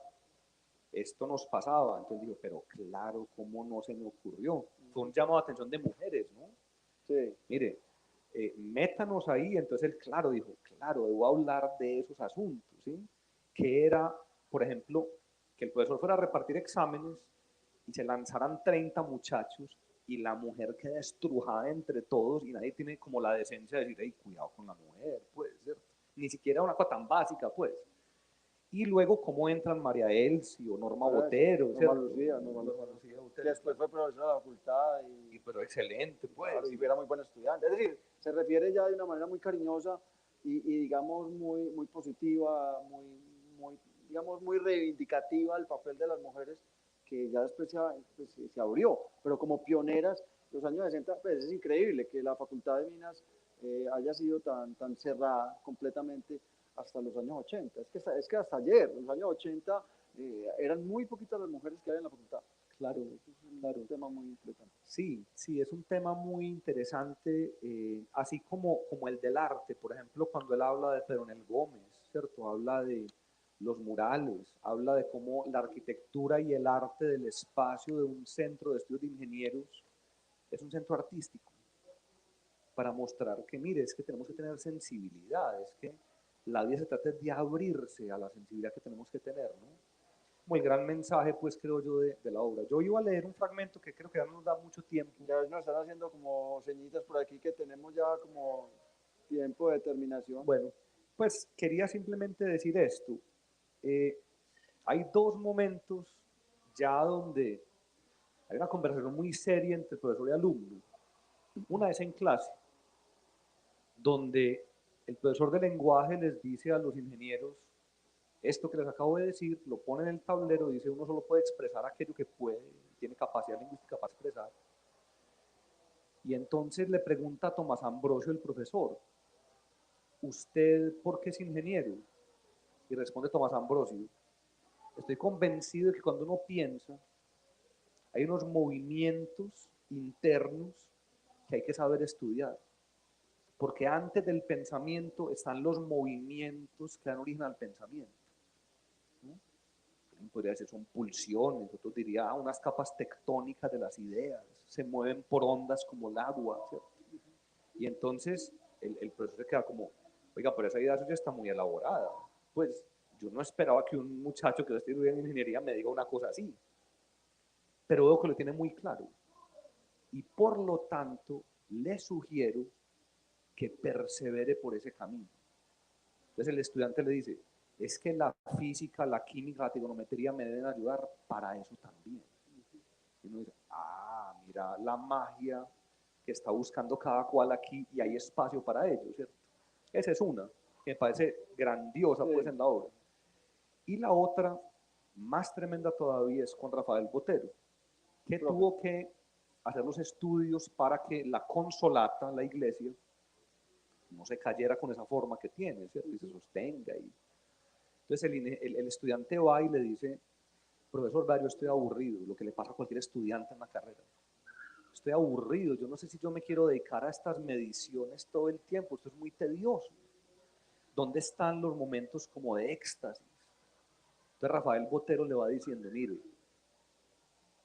esto nos pasaba. Entonces dijo, pero claro, ¿cómo no se me ocurrió? Fue un llamado de atención de mujeres, ¿no? sí. Mire, métanos ahí. Entonces él, claro, dijo, claro, debo hablar de esos asuntos, ¿sí? Que era, por ejemplo, que el profesor fuera a repartir exámenes y se lanzaran 30 muchachos y la mujer queda estrujada entre todos y nadie tiene como la decencia de decir, hey, cuidado con la mujer, pues, ¿cierto? Ni siquiera una cosa tan básica, pues. Y luego cómo entran María Elsie o Norma Botero, Norma ¿cierto? Lucía, Botero, que después fue profesora de la facultad y pero excelente, pues. claro, y era muy buen estudiante. Es decir, se refiere ya de una manera muy cariñosa y digamos muy positiva, digamos muy reivindicativa al papel de las mujeres que ya después pues, se abrió, pero como pioneras, los años 60, pues es increíble que la Facultad de Minas haya sido tan cerrada completamente hasta los años 80. Es que hasta ayer, en los años 80, eran muy poquitas las mujeres que había en la facultad. Claro, claro. Un tema muy interesante. Sí, sí, es un tema muy interesante, así como el del arte, por ejemplo, cuando él habla de Pedronel Gómez, ¿cierto? Habla de los murales, habla de cómo la arquitectura y el arte del espacio de un centro de estudios de ingenieros es un centro artístico, para mostrar que, mire, es que tenemos que tener sensibilidad, es que la vida se trata de abrirse a la sensibilidad que tenemos que tener, ¿no? Como el gran mensaje, pues, creo yo, de la obra. Yo iba a leer un fragmento que creo que ya no nos da mucho tiempo. Ya nos están haciendo como señitas por aquí que tenemos ya como tiempo de terminación. Bueno, pues quería simplemente decir esto. Eh, hay dos momentos ya donde hay una conversación muy seria entre profesor y alumno. Una es en clase, donde el profesor de lenguaje les dice a los ingenieros, esto que les acabo de decir, lo pone en el tablero, dice uno solo puede expresar aquello que puede, tiene capacidad lingüística para expresar. Y entonces le pregunta a Tomás Ambrosio, el profesor, ¿usted por qué es ingeniero? Y responde Tomás Ambrosio, estoy convencido de que cuando uno piensa, hay unos movimientos internos que hay que saber estudiar. Porque antes del pensamiento están los movimientos que dan origen al pensamiento. ¿No? Podría decir son pulsiones, otros diría unas capas tectónicas de las ideas, se mueven por ondas como el agua, ¿cierto? Y entonces el profesor se queda como, oiga, pero esa idea suya está muy elaborada. Pues yo no esperaba que un muchacho que esté estudiando ingeniería me diga una cosa así, pero veo que lo tiene muy claro. Y por lo tanto, le sugiero que persevere por ese camino. Entonces el estudiante le dice, es que la física, la química, la trigonometría me deben ayudar para eso también. Y uno dice, ah, mira la magia que está buscando cada cual aquí y hay espacio para ello, ¿cierto? Esa es una, que me parece grandiosa pues en la obra. Y la otra, más tremenda todavía, es con Rafael Botero, que tuvo que hacer los estudios para que la consolata, la iglesia, no se cayera con esa forma que tiene, ¿cierto? Y se sostenga. Entonces el estudiante va y le dice, profesor, vea, yo estoy aburrido, lo que le pasa a cualquier estudiante en la carrera. Estoy aburrido, yo no sé si yo me quiero dedicar a estas mediciones todo el tiempo, esto es muy tedioso. ¿Dónde están los momentos como de éxtasis? Entonces Rafael Botero le va diciendo, mire,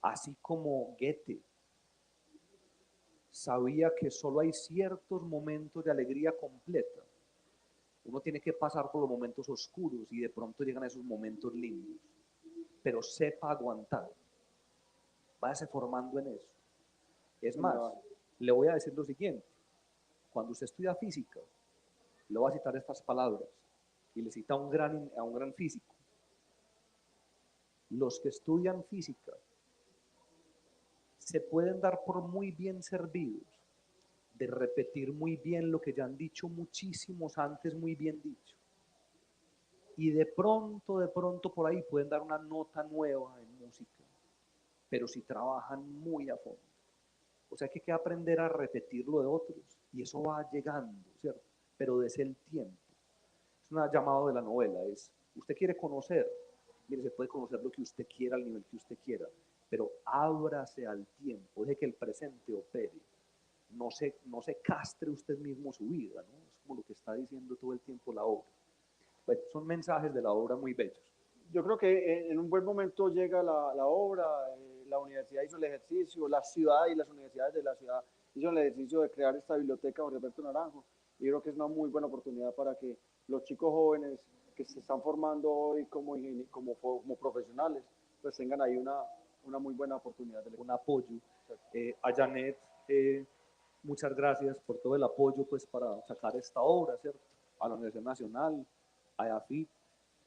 así como Goethe sabía que solo hay ciertos momentos de alegría completa, uno tiene que pasar por los momentos oscuros y de pronto llegan a esos momentos lindos, pero sepa aguantar, váyase formando en eso. Es más, le voy a decir lo siguiente, cuando usted estudia física, le voy a citar estas palabras y le cita a un gran físico. Los que estudian física se pueden dar por muy bien servidos de repetir muy bien lo que ya han dicho muchísimos antes muy bien dicho. Y de pronto por ahí pueden dar una nota nueva en música, pero si trabajan muy a fondo. O sea que hay que aprender a repetir lo de otros y eso va llegando, ¿cierto? Pero desde el tiempo. Es un llamado de la novela, es, usted quiere conocer, mire, se puede conocer lo que usted quiera al nivel que usted quiera, pero ábrase al tiempo, deje que el presente opere. No se castre usted mismo su vida, ¿no? Es como lo que está diciendo todo el tiempo la obra. Bueno, son mensajes de la obra muy bellos. Yo creo que en un buen momento llega la obra, la universidad hizo el ejercicio, la ciudad y las universidades de la ciudad hicieron el ejercicio de crear esta biblioteca Jorge Alberto Naranjo, y creo que es una muy buena oportunidad para que los chicos jóvenes que se están formando hoy como profesionales, pues tengan ahí una muy buena oportunidad. Un apoyo. A Janet, muchas gracias por todo el apoyo pues, para sacar esta obra, ¿cierto? A la Universidad Nacional, a EAFIT.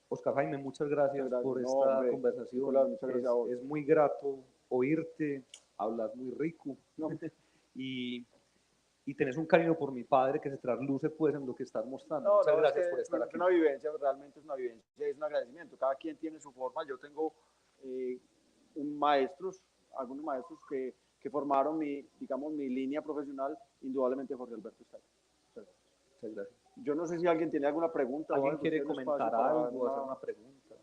Oscar Jaime, muchas gracias por esta conversación. Nicolás, muchas gracias a vos. Es muy grato oírte, hablas muy rico No. y tenés un cariño por mi padre que se trasluce pues en lo que estás mostrando. Muchas gracias por estar aquí. Es una vivencia, realmente es una vivencia, es un agradecimiento. Cada quien tiene su forma. Yo tengo algunos maestros que formaron mi línea profesional, indudablemente Jorge Alberto está ahí. Muchas gracias. Yo no sé si alguien tiene alguna pregunta. ¿Alguien quiere comentar algo, hacer una pregunta?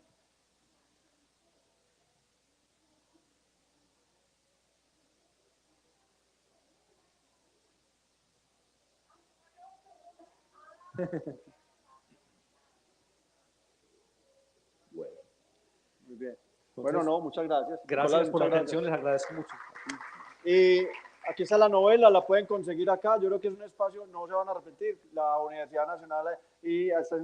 Bueno, Muy bien. entonces, Bueno, no, muchas gracias. gracias Nicolás, por la muchas atención, les gracias. agradezco mucho. Y aquí está la novela, la pueden conseguir acá. Yo creo que es un espacio, no se van a arrepentir. La Universidad Nacional y este es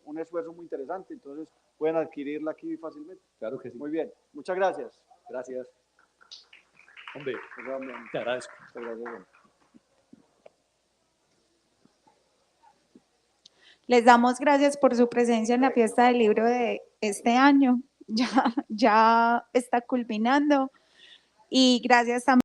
un esfuerzo muy interesante, entonces pueden adquirirla aquí fácilmente. Claro que sí. Muy bien, muchas gracias. Gracias. Hombre, Muchas gracias. te agradezco. Les damos gracias por su presencia en la fiesta del libro de este año. Ya está culminando. Y gracias también